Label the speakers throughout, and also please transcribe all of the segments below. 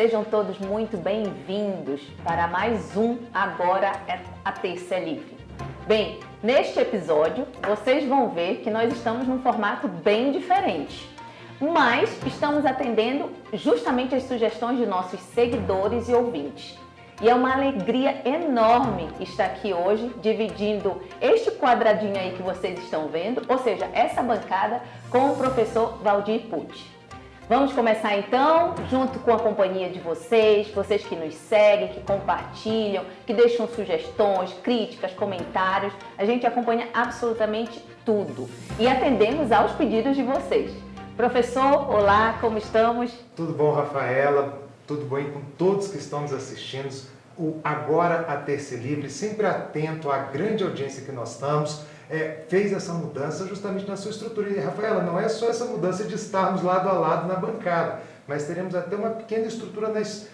Speaker 1: sejam todos muito bem-vindos para mais um Agora a Terça é Livre. Bem, neste episódio vocês vão ver que nós estamos num formato bem diferente, mas estamos atendendo justamente as sugestões de nossos seguidores e ouvintes. E é uma alegria enorme estar aqui hoje dividindo este quadradinho aí que vocês estão vendo, ou seja, essa bancada com o professor Valdir Pucci. Vamos começar então, junto com a companhia de vocês que nos seguem, que compartilham, que deixam sugestões, críticas, comentários. A gente acompanha absolutamente tudo e atendemos aos pedidos de vocês. Professor, olá, como estamos?
Speaker 2: Tudo bom, Rafaela? Tudo bem com todos que estão nos assistindo? O Agora a Terça é Livre, sempre atento à grande audiência que nós estamos, fez essa mudança justamente na sua estrutura. E, Rafaela, não é só essa mudança de estarmos lado a lado na bancada, mas teremos até uma pequena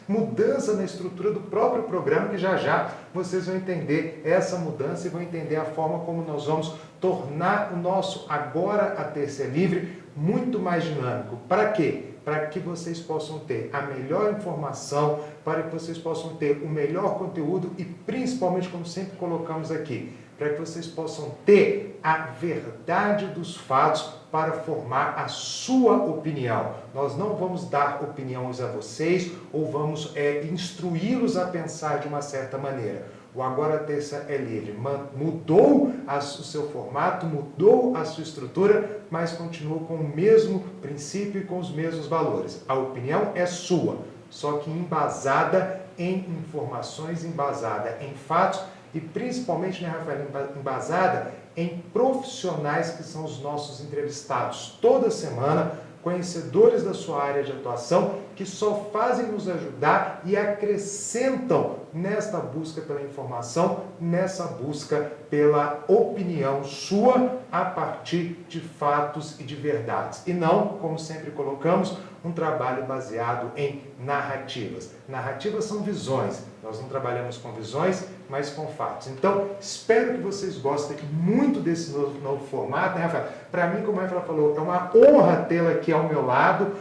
Speaker 2: mudança na estrutura do próprio programa, que já vocês vão entender essa mudança e vão entender a forma como nós vamos tornar o nosso Agora a Terça é Livre muito mais dinâmico. Para quê? Para que vocês possam ter a melhor informação, para que vocês possam ter o melhor conteúdo e principalmente, como sempre colocamos aqui, para que vocês possam ter a verdade dos fatos para formar a sua opinião. Nós não vamos dar opiniões a vocês ou vamos instruí-los a pensar de uma certa maneira. O Agora a Terça é Livre mudou o seu formato, mudou a sua estrutura, mas continua com o mesmo princípio e com os mesmos valores. A opinião é sua, só que embasada em informações, embasada em fatos e principalmente, né, Rafael, embasada em profissionais que são os nossos entrevistados toda semana, conhecedores da sua área de atuação, que só fazem nos ajudar e acrescentam nesta busca pela informação, nessa busca pela opinião sua a partir de fatos e de verdades. E não, como sempre colocamos, um trabalho baseado em narrativas. Narrativas são visões. Nós não trabalhamos com visões, mas com fatos. Então, espero que vocês gostem muito desse novo formato, né, Rafael? Para mim, como a Rafaela falou, é uma honra tê-la aqui ao meu lado.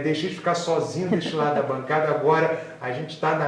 Speaker 2: Deixei de ficar sozinho deste lado da bancada. Agora, a gente está,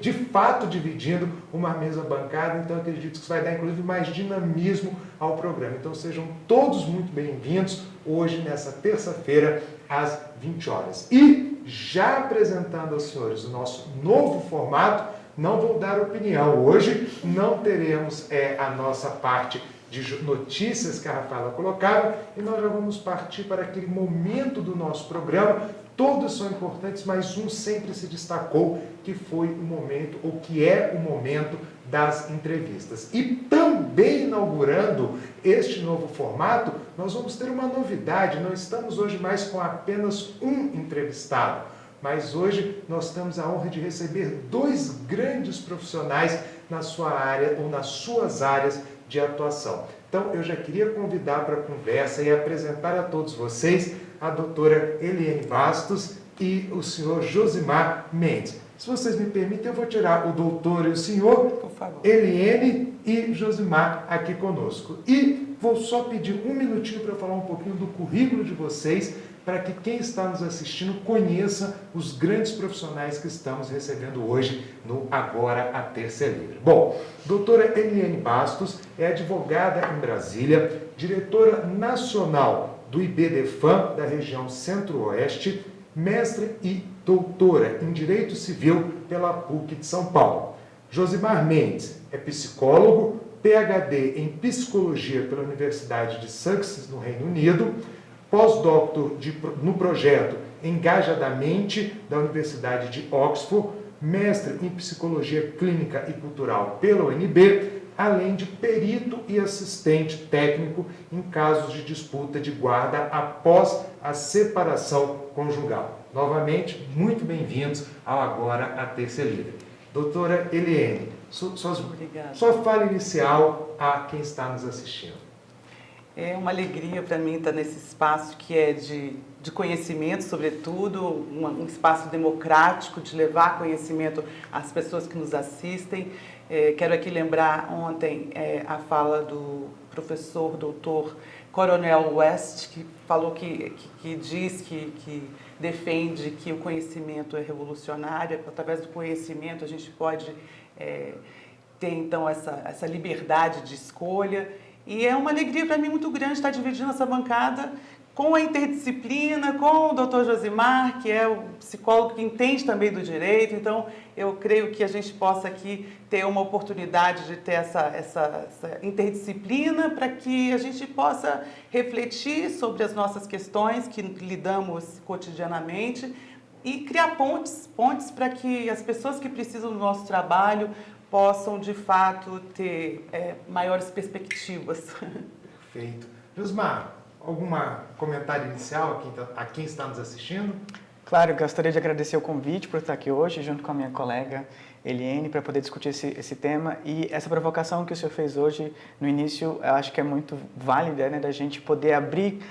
Speaker 2: de fato, dividindo uma mesa bancada. Então, acredito que isso vai dar, inclusive, mais dinamismo ao programa. Então, sejam todos muito bem-vindos hoje, nessa terça-feira, às 20 horas. E, já apresentando aos senhores o nosso novo formato, não vou dar opinião hoje, não teremos a nossa parte de notícias que a Rafaela colocava, e nós já vamos partir para aquele momento do nosso programa. Todos são importantes, mas um sempre se destacou, que foi o momento, ou que é o momento das entrevistas. E também inaugurando este novo formato, nós vamos ter uma novidade. Não estamos hoje mais com apenas um entrevistado, mas hoje nós temos a honra de receber dois grandes profissionais na sua área ou nas suas áreas de atuação. Então, eu já queria convidar para a conversa e apresentar a todos vocês a doutora Eliane Bastos e o senhor Josimar Mendes. Se vocês me permitem, eu vou tirar o doutor e o senhor, por favor, Eliane e Josimar aqui conosco. E vou só pedir um minutinho para falar um pouquinho do currículo de vocês, para que quem está nos assistindo conheça os grandes profissionais que estamos recebendo hoje no Agora a Terça é Livre. Bom, doutora Eliane Bastos é advogada em Brasília, diretora nacional do IBDFAM da região Centro-Oeste, mestre e doutora em Direito Civil pela PUC de São Paulo. Josimar Mendes é psicólogo, PhD em Psicologia pela Universidade de Sussex, no Reino Unido, pós-doutor no projeto Engajadamente, da Universidade de Oxford, mestre em Psicologia Clínica e Cultural pela UNB, além de perito e assistente técnico em casos de disputa de guarda após a separação conjugal. Novamente, muito bem-vindos ao Agora a Terça é Livre. Doutora Eliane, sua fala inicial a quem está nos assistindo.
Speaker 3: É uma alegria para mim estar nesse espaço que é de conhecimento, sobretudo, um espaço democrático de levar conhecimento às pessoas que nos assistem. Quero aqui lembrar ontem a fala do professor doutor Coronel West, que falou que diz que defende que o conhecimento é revolucionário, através do conhecimento a gente pode ter então essa liberdade de escolha. E é uma alegria para mim muito grande estar dividindo essa bancada com a interdisciplina, com o Dr. Josimar, que é o psicólogo que entende também do direito. Então, eu creio que a gente possa aqui ter uma oportunidade de ter essa interdisciplina para que a gente possa refletir sobre as nossas questões que lidamos cotidianamente e criar pontes para que as pessoas que precisam do nosso trabalho possam, de fato, ter maiores perspectivas.
Speaker 2: Perfeito. Josimar, algum comentário inicial a quem está nos assistindo?
Speaker 4: Claro, eu gostaria de agradecer o convite por estar aqui hoje, junto com a minha colega Eliane, para poder discutir esse tema. E essa provocação que o senhor fez hoje, no início, eu acho que é muito válida, né, da gente poder abrir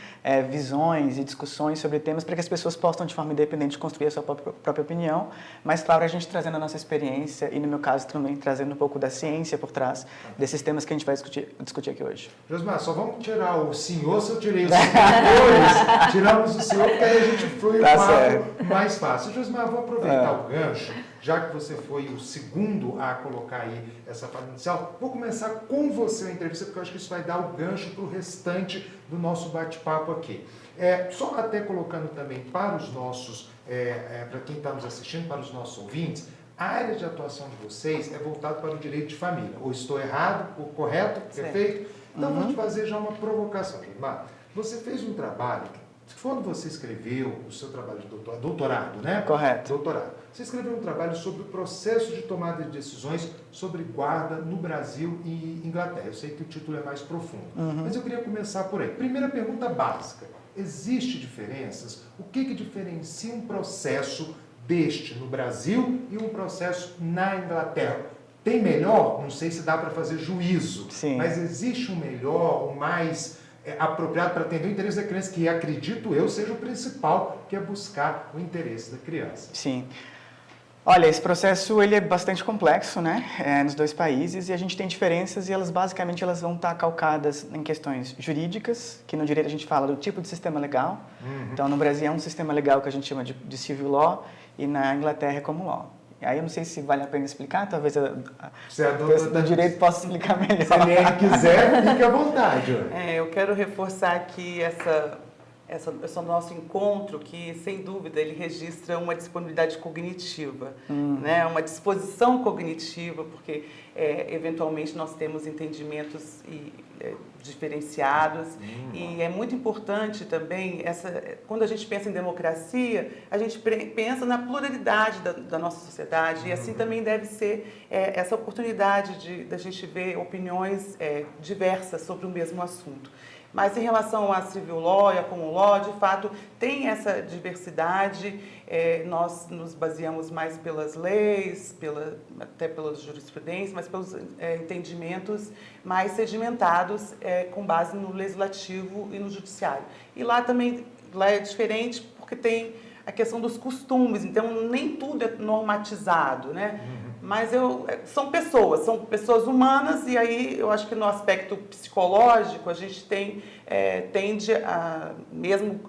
Speaker 4: visões e discussões sobre temas para que as pessoas possam, de forma independente, construir a sua própria opinião, mas, claro, a gente trazendo a nossa experiência e, no meu caso, também trazendo um pouco da ciência por trás desses temas que a gente vai discutir aqui hoje.
Speaker 2: Josimar, só vamos tirar o senhor, se eu tirei o senhor, tiramos o senhor, porque aí a gente flui o papo mais fácil. Josimar, vou aproveitar o gancho, já que você foi o segundo a colocar aí essa fala inicial, vou começar com você a entrevista, porque eu acho que isso vai dar o gancho para o restante do nosso bate-papo aqui. Só até colocando também para os nossos, para quem está nos assistindo, para os nossos ouvintes, a área de atuação de vocês é voltada para o direito de família. Ou estou errado, ou correto, perfeito? Então, vou te fazer já uma provocação, Josimar. Você fez um trabalho, quando você escreveu o seu trabalho de doutorado, né?
Speaker 4: Correto.
Speaker 2: Doutorado. Você escreveu um trabalho sobre o processo de tomada de decisões sobre guarda no Brasil e Inglaterra. Eu sei que o título é mais profundo, mas eu queria começar por aí. Primeira pergunta básica. Existe diferenças? O que diferencia um processo deste no Brasil e um processo na Inglaterra? Tem melhor? Não sei se dá para fazer juízo,
Speaker 4: Sim.
Speaker 2: Mas existe um melhor, um mais apropriado para atender o interesse da criança, que acredito eu seja o principal, que é buscar o interesse da criança.
Speaker 4: Sim. Olha, esse processo ele é bastante complexo, né, nos dois países, e a gente tem diferenças e elas basicamente vão estar calcadas em questões jurídicas, que no direito a gente fala do tipo de sistema legal. Então, no Brasil é um sistema legal que a gente chama de civil law e na Inglaterra é common law. Aí eu não sei se vale a pena explicar, talvez a do direito possa explicar melhor.
Speaker 2: Se a Eliane quiser, fique à vontade.
Speaker 3: Eu quero reforçar aqui esse nosso encontro, que sem dúvida ele registra uma disponibilidade cognitiva, né? Uma disposição cognitiva, porque eventualmente nós temos entendimentos diferenciados e é muito importante também quando a gente pensa em democracia, a gente pensa na pluralidade da nossa sociedade e assim também deve ser essa oportunidade da gente ver opiniões diversas sobre o mesmo assunto. Mas em relação à civil law e à common law, de fato, tem essa diversidade. Nós nos baseamos mais pelas leis, até pelas jurisprudências, mas pelos entendimentos mais sedimentados com base no legislativo e no judiciário. E lá é diferente porque tem a questão dos costumes, então nem tudo é normatizado, né? Mas são pessoas humanas e aí eu acho que no aspecto psicológico a gente tende a, mesmo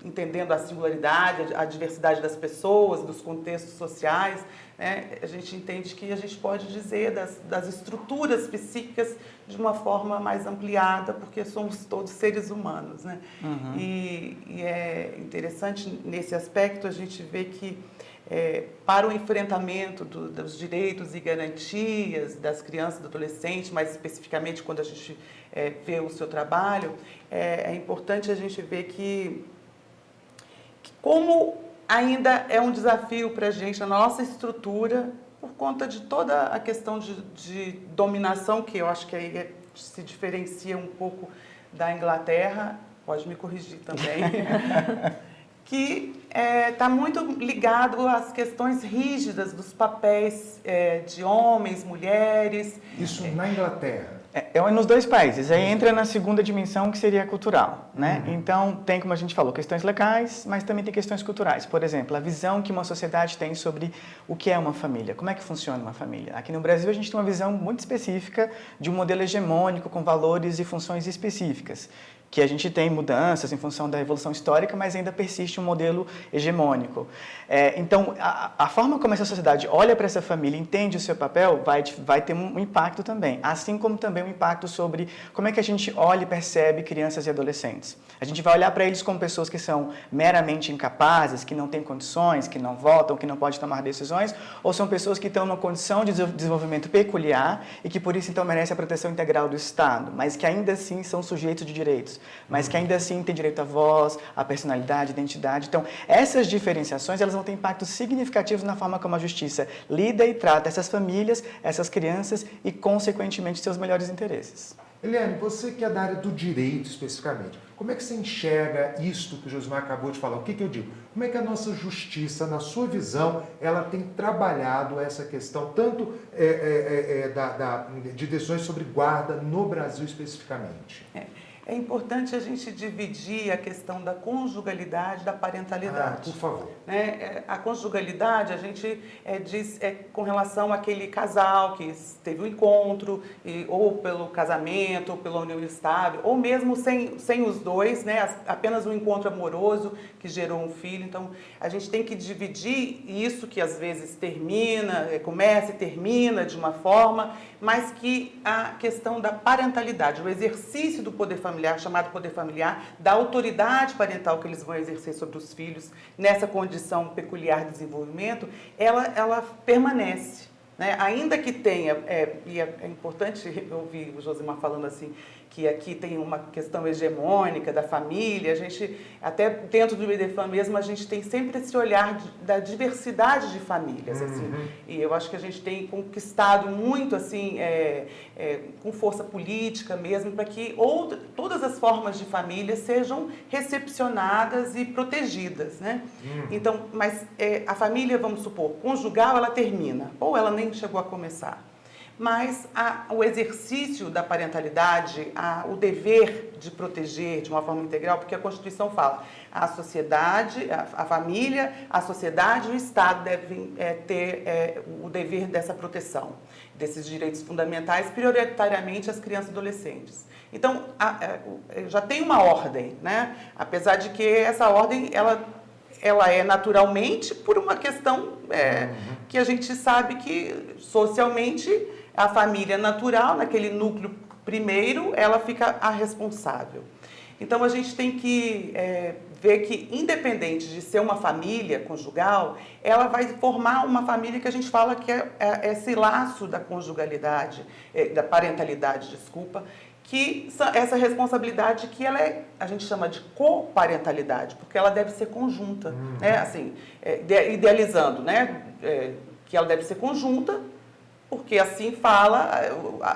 Speaker 3: entendendo a singularidade, a diversidade das pessoas, dos contextos sociais, né, a gente entende que a gente pode dizer das estruturas psíquicas de uma forma mais ampliada, porque somos todos seres humanos, né? E é interessante nesse aspecto a gente ver que para o enfrentamento dos direitos e garantias das crianças e do adolescente, mais especificamente quando a gente vê o seu trabalho, é importante a gente ver que como ainda é um desafio para a gente, na nossa estrutura, por conta de toda a questão de dominação, que eu acho que aí se diferencia um pouco da Inglaterra, pode me corrigir também, que está muito ligado às questões rígidas dos papéis de homens, mulheres.
Speaker 2: Isso na Inglaterra?
Speaker 4: Nos dois países. Aí entra na segunda dimensão, que seria cultural, né? Então, tem, como a gente falou, questões legais, mas também tem questões culturais. Por exemplo, a visão que uma sociedade tem sobre o que é uma família, como é que funciona uma família. Aqui no Brasil, a gente tem uma visão muito específica de um modelo hegemônico com valores e funções específicas. que a gente tem mudanças em função da evolução histórica, mas ainda persiste um modelo hegemônico. Então, a forma como essa sociedade olha para essa família, entende o seu papel, vai ter um impacto também, assim como também um impacto sobre como é que a gente olha e percebe crianças e adolescentes. A gente vai olhar para eles como pessoas que são meramente incapazes, que não têm condições, que não votam, que não podem tomar decisões, ou são pessoas que estão numa condição de desenvolvimento peculiar e que por isso então merecem a proteção integral do Estado, mas que ainda assim são sujeitos de direitos, mas que ainda assim têm direito à voz, à personalidade, à identidade. Então, essas diferenciações, elas vão ter impactos significativos na forma como a justiça lida e trata essas famílias, essas crianças e, consequentemente, seus melhores interesses.
Speaker 2: Eliane, você que é da área do direito especificamente, como é que você enxerga isto que o Josimar acabou de falar? O que eu digo? Como é que a nossa justiça, na sua visão, ela tem trabalhado essa questão, tanto de decisões sobre guarda no Brasil especificamente?
Speaker 3: É importante a gente dividir a questão da conjugalidade da parentalidade.
Speaker 2: Por favor.
Speaker 3: A conjugalidade, a gente diz com relação àquele casal que teve um encontro, ou pelo casamento, ou pela união estável, ou mesmo sem os dois, apenas um encontro amoroso que gerou um filho. Então, a gente tem que dividir isso que às vezes começa e termina de uma forma, mas que a questão da parentalidade, o exercício do poder familiar, chamado poder familiar, da autoridade parental que eles vão exercer sobre os filhos nessa condição peculiar de desenvolvimento, ela permanece. Ainda que tenha, e é importante ouvir o Josimar falando assim, que aqui tem uma questão hegemônica da família, a gente, até dentro do IDEFAM mesmo, a gente tem sempre esse olhar da diversidade de famílias, assim, e eu acho que a gente tem conquistado muito, assim, com força política mesmo, para que todas as formas de família sejam recepcionadas e protegidas, Então, mas a família, vamos supor, conjugal, ela termina, ou ela nem chegou a começar. Mas o exercício da parentalidade, o dever de proteger de uma forma integral, porque a Constituição fala, a sociedade, a família, a sociedade e o Estado devem ter o dever dessa proteção, desses direitos fundamentais, prioritariamente as crianças e adolescentes. Então, já tem uma ordem, apesar de que essa ordem, ela é naturalmente por uma questão que a gente sabe que socialmente a família natural, naquele núcleo primeiro, ela fica a responsável. Então a gente tem que ver que, independente de ser uma família conjugal, ela vai formar uma família que a gente fala que é esse laço da conjugalidade, da parentalidade, desculpa, que essa responsabilidade que a gente chama de coparentalidade, porque ela deve ser conjunta, assim, idealizando, que ela deve ser conjunta, porque assim fala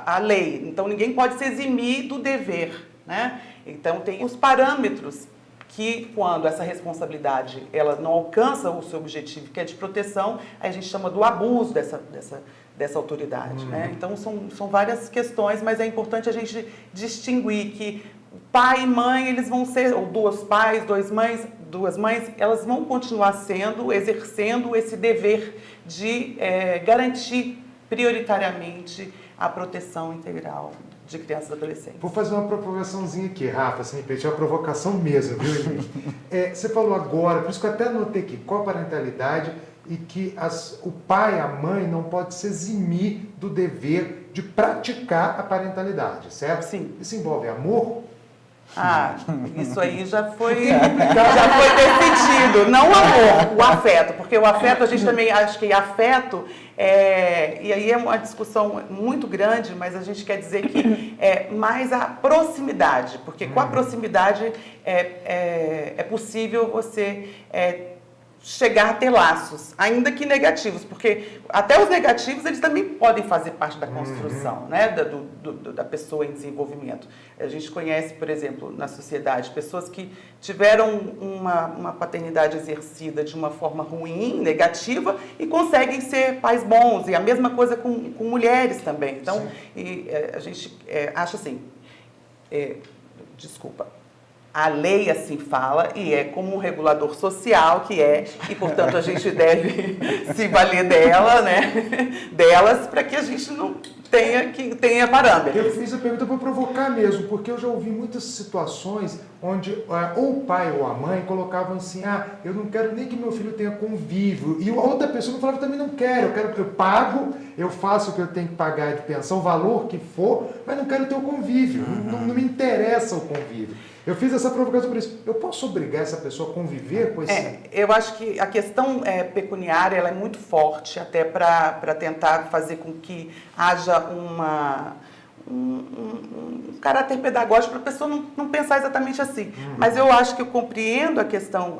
Speaker 3: a lei. Então, ninguém pode se eximir do dever, Então, tem os parâmetros que, quando essa responsabilidade ela não alcança o seu objetivo, que é de proteção, aí a gente chama do abuso dessa autoridade, Então, são várias questões, mas é importante a gente distinguir que pai e mãe, eles vão ser, ou duas pais, duas mães, elas vão continuar exercendo esse dever de garantir prioritariamente a proteção integral de crianças e adolescentes.
Speaker 2: Vou fazer uma provocaçãozinha aqui, Rafa, se me permitir, uma provocação mesmo, viu, Eli? Você falou agora, por isso que eu até anotei aqui, coparentalidade, e que o pai, a mãe, não pode se eximir do dever de praticar a parentalidade, certo?
Speaker 3: Sim.
Speaker 2: Isso envolve amor?
Speaker 3: Isso aí já foi decidido. Não o amor, o afeto, porque o afeto, a gente também acha que afeto, e aí é uma discussão muito grande, mas a gente quer dizer que é mais a proximidade, porque com a proximidade é possível você chegar a ter laços, ainda que negativos, porque até os negativos eles também podem fazer parte da construção, da pessoa em desenvolvimento. A gente conhece, por exemplo, na sociedade, pessoas que tiveram uma paternidade exercida de uma forma ruim, negativa, e conseguem ser pais bons, e a mesma coisa com mulheres também. Então, a gente acha assim, a lei assim fala, e é como um regulador social que e portanto a gente deve se valer delas, para que a gente não tenha parâmetros.
Speaker 2: Eu fiz a pergunta para provocar mesmo, porque eu já ouvi muitas situações onde ou o pai ou a mãe colocavam assim, eu não quero nem que meu filho tenha convívio, e a outra pessoa não falava, também não quero, eu pago, eu faço o que eu tenho que pagar de pensão, o valor que for, mas não quero ter o convívio, não me interessa o convívio. Eu fiz essa provocação por isso. Eu posso obrigar essa pessoa a conviver com esse...
Speaker 3: Eu acho que a questão pecuniária ela é muito forte, até para tentar fazer com que haja um caráter pedagógico para a pessoa não pensar exatamente assim. Mas eu acho que eu compreendo a questão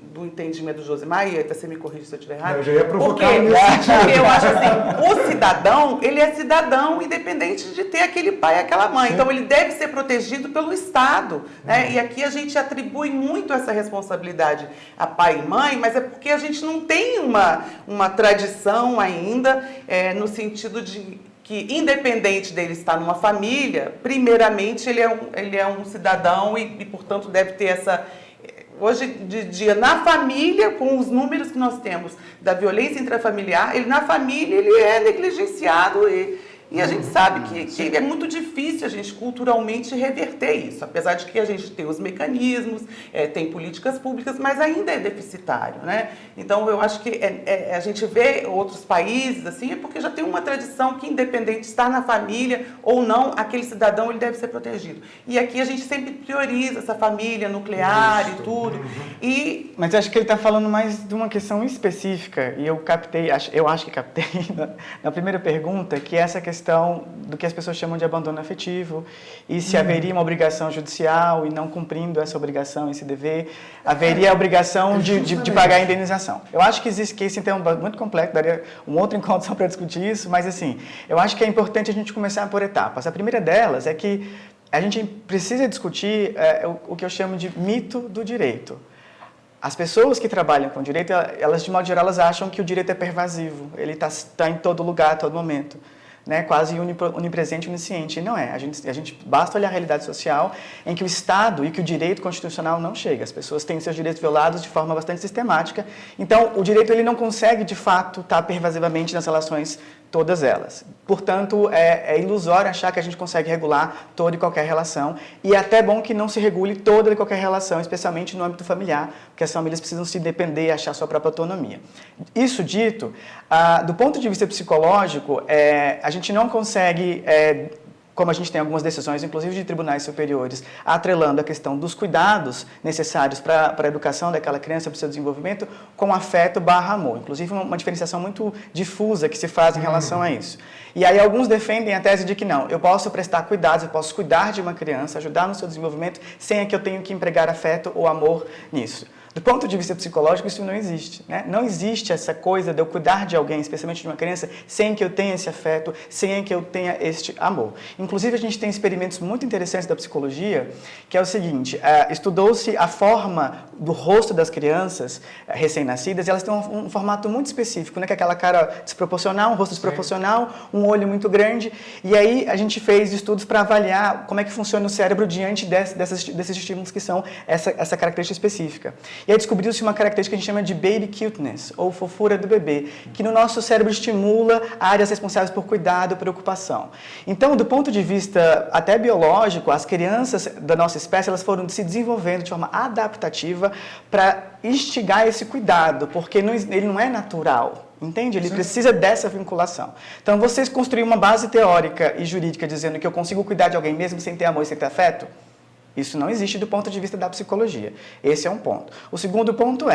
Speaker 3: do entendimento do Josimar, e até você me corrige se eu estiver errado.
Speaker 2: Eu já ia provocar
Speaker 3: porque eu acho assim, o cidadão, ele é cidadão independente de ter aquele pai e aquela mãe. Sim. Então ele deve ser protegido pelo Estado, né? E aqui a gente atribui muito essa responsabilidade a pai e mãe, mas é porque a gente não tem uma tradição ainda no sentido de que, independente dele estar numa família, primeiramente ele é um cidadão e portanto, deve ter essa... Hoje de dia, na família, com os números que nós temos da violência intrafamiliar, na família ele é negligenciado e a gente sabe que é muito difícil a gente culturalmente reverter isso, apesar de que a gente tem os mecanismos, tem políticas públicas, mas ainda é deficitário, né? Então eu acho que a gente vê outros países assim, é porque já tem uma tradição que, independente de estar na família ou não, aquele cidadão ele deve ser protegido. E aqui a gente sempre prioriza essa família nuclear e tudo.
Speaker 4: Mas eu acho que ele está falando mais de uma questão específica, e eu acho que captei na primeira pergunta, que é essa questão do que as pessoas chamam de abandono afetivo, e se haveria uma obrigação judicial e não cumprindo essa obrigação, esse dever, haveria a obrigação de pagar a indenização. Eu acho que esse tema é muito complexo, daria um outro encontro só para discutir isso, mas assim, eu acho que é importante a gente começar por etapas. A primeira delas é que a gente precisa discutir o que eu chamo de mito do direito. As pessoas que trabalham com direito, elas de modo geral, elas acham que o direito é pervasivo, ele está em todo lugar, a todo momento. Né, quase onipresente e onisciente. E não é. A gente basta olhar a realidade social em que o Estado e que o direito constitucional não chega. As pessoas têm seus direitos violados de forma bastante sistemática. Então, o direito ele não consegue, de fato, estar pervasivamente nas relações todas elas. Portanto, é ilusório achar que a gente consegue regular toda e qualquer relação, e é até bom que não se regule toda e qualquer relação, especialmente no âmbito familiar, porque as famílias precisam se depender e achar sua própria autonomia. Isso dito, do ponto de vista psicológico, a gente não consegue... como a gente tem algumas decisões, inclusive de tribunais superiores, atrelando a questão dos cuidados necessários para a educação daquela criança, para o seu desenvolvimento, com afeto / amor. Inclusive, uma diferenciação muito difusa que se faz em relação a isso. E aí, alguns defendem a tese de que não, eu posso prestar cuidados, eu posso cuidar de uma criança, ajudar no seu desenvolvimento, sem que eu tenha que empregar afeto ou amor nisso. Do ponto de vista psicológico, isso não existe, né? Não existe essa coisa de eu cuidar de alguém, especialmente de uma criança, sem que eu tenha esse afeto, sem que eu tenha este amor. Inclusive, a gente tem experimentos muito interessantes da psicologia, que é o seguinte, estudou-se a forma do rosto das crianças recém-nascidas, e elas têm um formato muito específico, né? Que é aquela cara desproporcional, um rosto desproporcional, um olho muito grande, e aí a gente fez estudos para avaliar como é que funciona o cérebro diante desses estímulos que são essa característica específica. E aí descobriu-se uma característica que a gente chama de baby cuteness, ou fofura do bebê, que no nosso cérebro estimula áreas responsáveis por cuidado e preocupação. Então, do ponto de vista até biológico, as crianças da nossa espécie, elas foram se desenvolvendo de forma adaptativa para instigar esse cuidado, porque ele não é natural. Entende? Ele precisa dessa vinculação. Então, vocês construíram uma base teórica e jurídica dizendo que eu consigo cuidar de alguém mesmo sem ter amor e sem ter afeto? Isso não existe do ponto de vista da psicologia. Esse é um ponto. O segundo ponto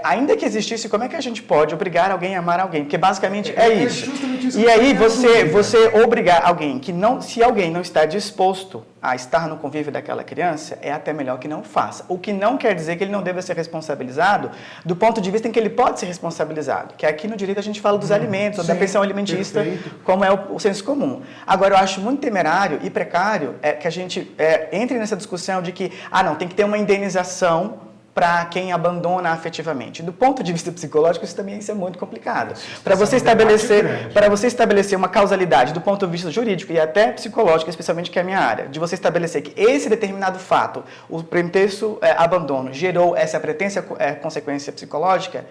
Speaker 4: ainda que existisse, como é que a gente pode obrigar alguém a amar alguém? Porque basicamente é isso. E aí você obrigar alguém se alguém não está disposto a estar no convívio daquela criança, é até melhor que não faça. O que não quer dizer que ele não deva ser responsabilizado do ponto de vista em que ele pode ser responsabilizado. Que aqui no direito a gente fala dos alimentos, ou da pensão alimentista, como é o senso comum. Agora, eu acho muito temerário e precário que a gente entre nessa discussão de que, não, tem que ter uma indenização para quem abandona afetivamente. Do ponto de vista psicológico, isso também é muito complicado. Para você estabelecer uma causalidade do ponto de vista jurídico e até psicológico, especialmente que é a minha área, de você estabelecer que esse determinado fato, o pretenso abandono, gerou essa pretensa consequência psicológica,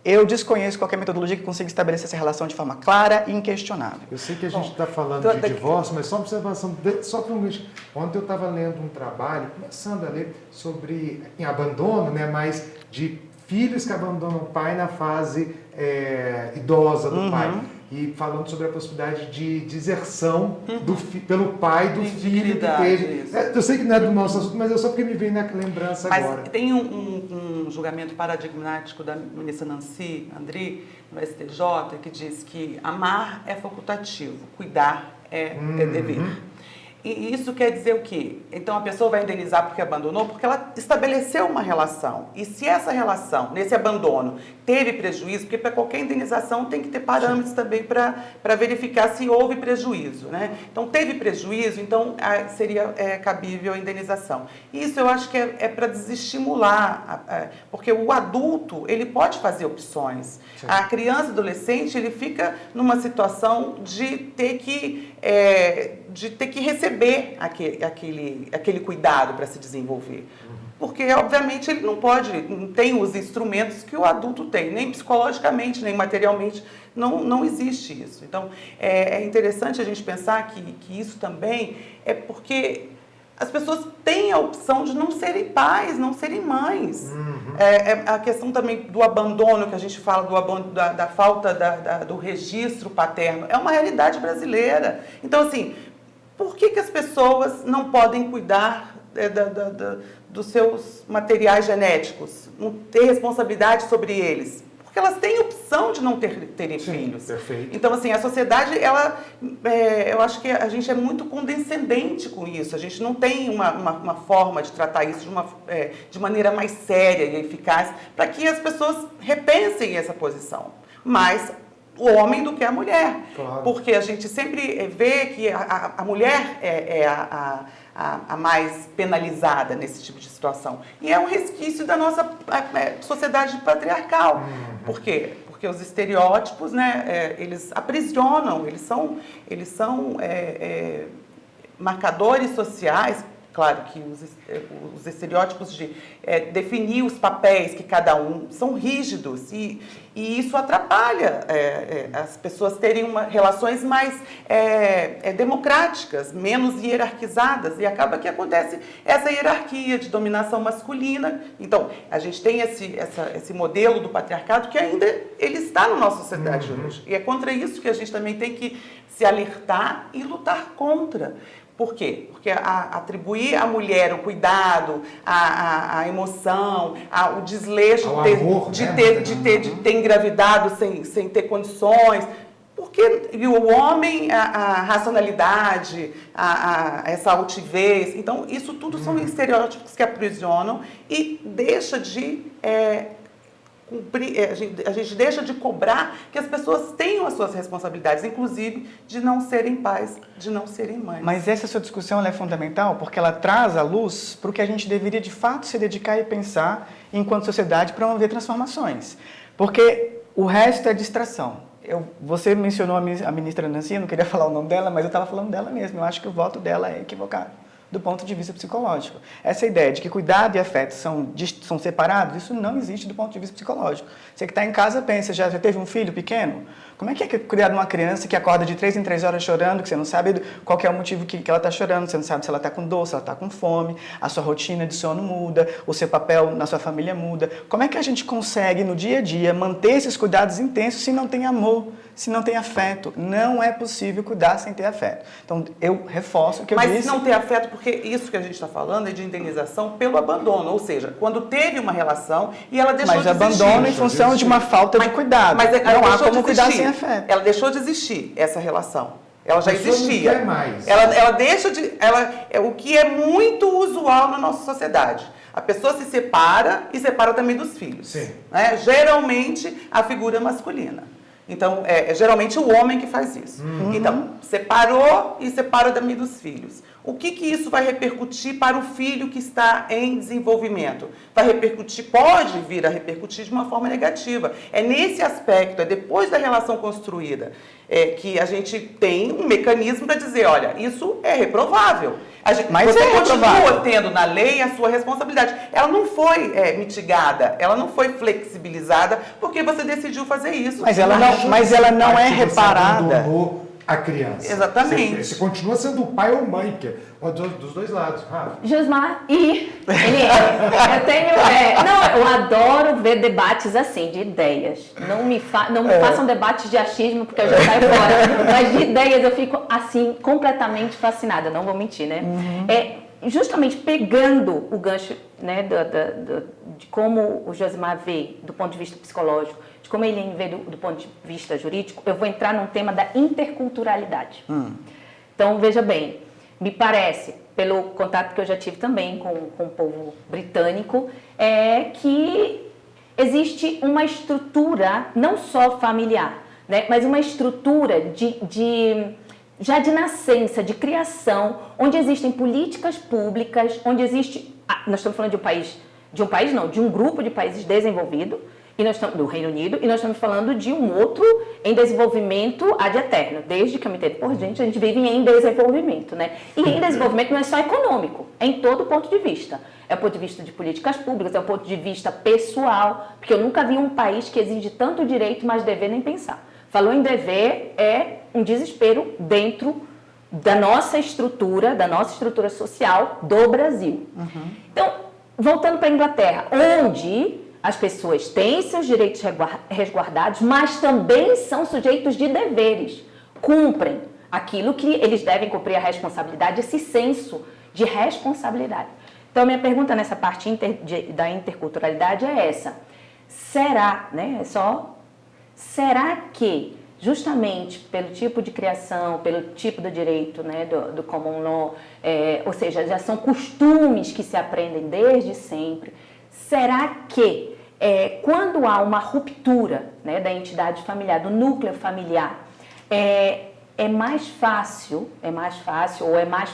Speaker 4: eu desconheço qualquer metodologia que consiga estabelecer essa relação de forma clara e inquestionável.
Speaker 2: Eu sei que a gente está falando de divórcio, mas só uma observação, só para um minuto. Ontem eu estava lendo um trabalho, começando a ler sobre em abandono, né, mas de filhos que abandonam o pai na fase idosa do pai. E falando sobre a possibilidade de deserção pelo pai do filho que teve. Eu sei que não é do nosso assunto, mas é só porque me vem na lembrança agora.
Speaker 3: Mas tem um julgamento paradigmático da ministra Nancy Andrighi, no STJ, que diz que amar é facultativo, cuidar é dever. E isso quer dizer o quê? Então a pessoa vai indenizar porque abandonou, porque ela estabeleceu uma relação. E se essa relação, nesse abandono, teve prejuízo, porque para qualquer indenização tem que ter parâmetros também para verificar se houve prejuízo, né? Então teve prejuízo, então seria cabível a indenização. Isso eu acho que é para desestimular, porque o adulto, ele pode fazer opções. Sim. A criança e adolescente, ele fica numa situação de ter que receber aquele cuidado para se desenvolver. Porque, obviamente, ele não tem os instrumentos que o adulto tem, nem psicologicamente, nem materialmente, não existe isso. Então, é interessante a gente pensar que isso também é porque as pessoas têm a opção de não serem pais, não serem mães. A questão também do abandono, que a gente fala, do abandono, da falta do registro paterno, é uma realidade brasileira. Então, assim, por que as pessoas não podem cuidar dos seus materiais genéticos, não ter responsabilidade sobre eles? Porque elas têm opção de não terem filhos.
Speaker 2: Perfeito.
Speaker 3: Então, assim, a sociedade, eu acho que a gente é muito condescendente com isso. A gente não tem uma forma de tratar isso de maneira mais séria e eficaz para que as pessoas repensem essa posição. Mas o homem do que a mulher.
Speaker 2: Claro.
Speaker 3: Porque a gente sempre vê que a mulher é a mais penalizada nesse tipo de situação. E é um resquício da nossa sociedade patriarcal. Por quê? Porque os estereótipos, né, eles aprisionam, eles são marcadores sociais. Claro que os estereótipos de definir os papéis que cada um são rígidos e isso atrapalha as pessoas terem relações mais democráticas, menos hierarquizadas, e acaba que acontece essa hierarquia de dominação masculina. Então, a gente tem esse modelo do patriarcado que ainda ele está na nossa sociedade hoje. E é contra isso que a gente também tem que se alertar e lutar contra. Por quê? Porque atribuir à mulher o cuidado, a emoção, o desleixo de ter engravidado sem ter condições. Porque e o homem, a racionalidade, essa altivez. Então, isso tudo são estereótipos que aprisionam e deixa de a gente deixa de cobrar que as pessoas tenham as suas responsabilidades, inclusive de não serem pais, de não serem mães.
Speaker 4: Mas essa sua discussão ela é fundamental porque ela traz à luz para o que a gente deveria de fato se dedicar e pensar enquanto sociedade para promover transformações. Porque o resto é distração. Você mencionou a ministra Nancy, eu não queria falar o nome dela, mas eu estava falando dela mesmo. Eu acho que o voto dela é equivocado do ponto de vista psicológico. Essa ideia de que cuidado e afeto são separados, isso não existe do ponto de vista psicológico. Você que está em casa pensa, já teve um filho pequeno? Como é que cuidar de uma criança que acorda de 3 em 3 horas chorando, que você não sabe qual que é o motivo que ela está chorando, você não sabe se ela está com dor, se ela está com fome, a sua rotina de sono muda, o seu papel na sua família muda. Como é que a gente consegue, no dia a dia, manter esses cuidados intensos se não tem amor, se não tem afeto? Não é possível cuidar sem ter afeto. Então, eu reforço o que eu disse.
Speaker 3: Mas se não ter afeto, porque isso que a gente está falando é de indenização pelo abandono, ou seja, quando teve uma relação e ela deixou de existir.
Speaker 4: Mas abandono em função de uma falta de cuidado.
Speaker 3: Mas
Speaker 4: não há como cuidar sem afeto.
Speaker 3: Ela deixou de existir, essa relação. Ela já existia.
Speaker 2: Não quer mais.
Speaker 3: Ela deixa de... o que é muito usual na nossa sociedade. A pessoa se separa e separa também dos filhos.
Speaker 2: Sim.
Speaker 3: Né? Geralmente, a figura masculina. Então, é geralmente o homem que faz isso. Então, separou e separa também dos filhos. O que isso vai repercutir para o filho que está em desenvolvimento? Pode vir a repercutir de uma forma negativa. É nesse aspecto, é depois da relação construída, que a gente tem um mecanismo para dizer, olha, isso é reprovável.
Speaker 4: Mas
Speaker 3: você
Speaker 4: reprovado.
Speaker 3: continua tendo na lei a sua responsabilidade. Ela não foi mitigada, ela não foi flexibilizada porque você decidiu fazer isso.
Speaker 4: Mas ela não é
Speaker 2: Você
Speaker 4: reparada.
Speaker 2: abandonou a criança.
Speaker 3: Exatamente.
Speaker 2: Você continua sendo o pai ou mãe, que é dos dois lados. Rafa.
Speaker 1: Josmar e eu tenho, eu adoro ver debates assim, de ideias. Não me façam debates de achismo, porque eu já saio fora. Mas de ideias eu fico assim, completamente fascinada, não vou mentir, né? Justamente pegando o gancho, né, de como o Josmar vê do ponto de vista psicológico, de como ele vê do ponto de vista jurídico, eu vou entrar num tema da interculturalidade. Então, veja bem, me parece, pelo contato que eu já tive também com o povo britânico, que existe uma estrutura, não só familiar, né, mas uma estrutura já de nascença, de criação, onde existem políticas públicas, onde existe... nós estamos falando de um grupo de países desenvolvidos, e nós estamos do Reino Unido, e nós estamos falando de um outro em desenvolvimento ad eterno. Desde que eu me entendo por gente, a gente vive em desenvolvimento, né? E em desenvolvimento não é só econômico, é em todo ponto de vista. É o ponto de vista de políticas públicas, é o ponto de vista pessoal, porque eu nunca vi um país que exige tanto direito, mas dever nem pensar. Falou em dever, é um desespero dentro da nossa estrutura social do Brasil. Então, voltando para a Inglaterra, onde as pessoas têm seus direitos resguardados, mas também são sujeitos de deveres. Cumprem aquilo que eles devem cumprir, a responsabilidade, esse senso de responsabilidade. Então, minha pergunta nessa parte da interculturalidade é essa. Será, né, será que, justamente pelo tipo de criação, pelo tipo do direito, né, do common law, ou seja, já são costumes que se aprendem desde sempre, será que quando há uma ruptura, né, da entidade familiar, do núcleo familiar, é mais fácil ou é mais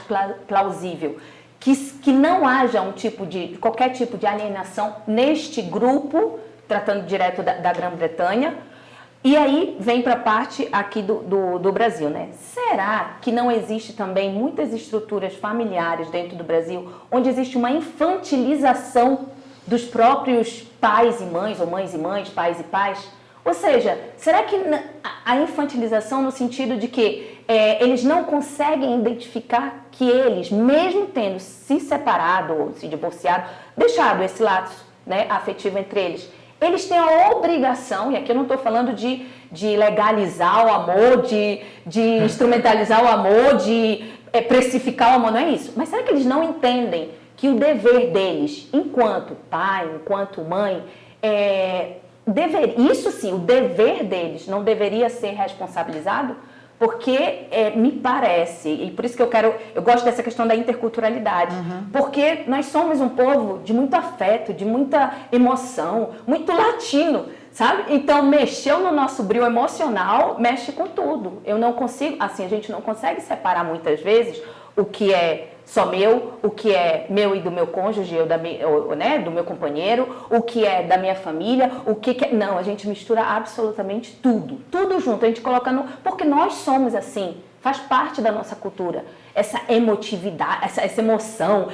Speaker 1: plausível que não haja qualquer tipo de alienação neste grupo, tratando direto da Grã-Bretanha? E aí vem para a parte aqui do Brasil, né? Será que não existe também muitas estruturas familiares dentro do Brasil onde existe uma infantilização dos próprios pais e mães, ou mães e mães, pais e pais? Ou seja, será que a infantilização no sentido de que eles não conseguem identificar que eles, mesmo tendo se separado ou se divorciado, deixado esse laço, né, afetivo entre eles têm a obrigação, e aqui eu não estou falando de legalizar o amor, de instrumentalizar o amor, de precificar o amor, não é isso. Mas será que eles não entendem que o dever deles, enquanto pai, enquanto mãe, isso sim, o dever deles não deveria ser responsabilizado? Porque me parece, e por isso que eu gosto dessa questão da interculturalidade, porque nós somos um povo de muito afeto, de muita emoção, muito latino, sabe? Então, mexeu no nosso brio emocional, mexe com tudo. Eu não consigo, assim, a gente não consegue separar muitas vezes o que é só meu, o que é meu e do meu cônjuge, né, do meu companheiro, o que é da minha família, o que é... Não, a gente mistura absolutamente tudo junto, a gente coloca porque nós somos assim, faz parte da nossa cultura, essa emotividade, essa emoção,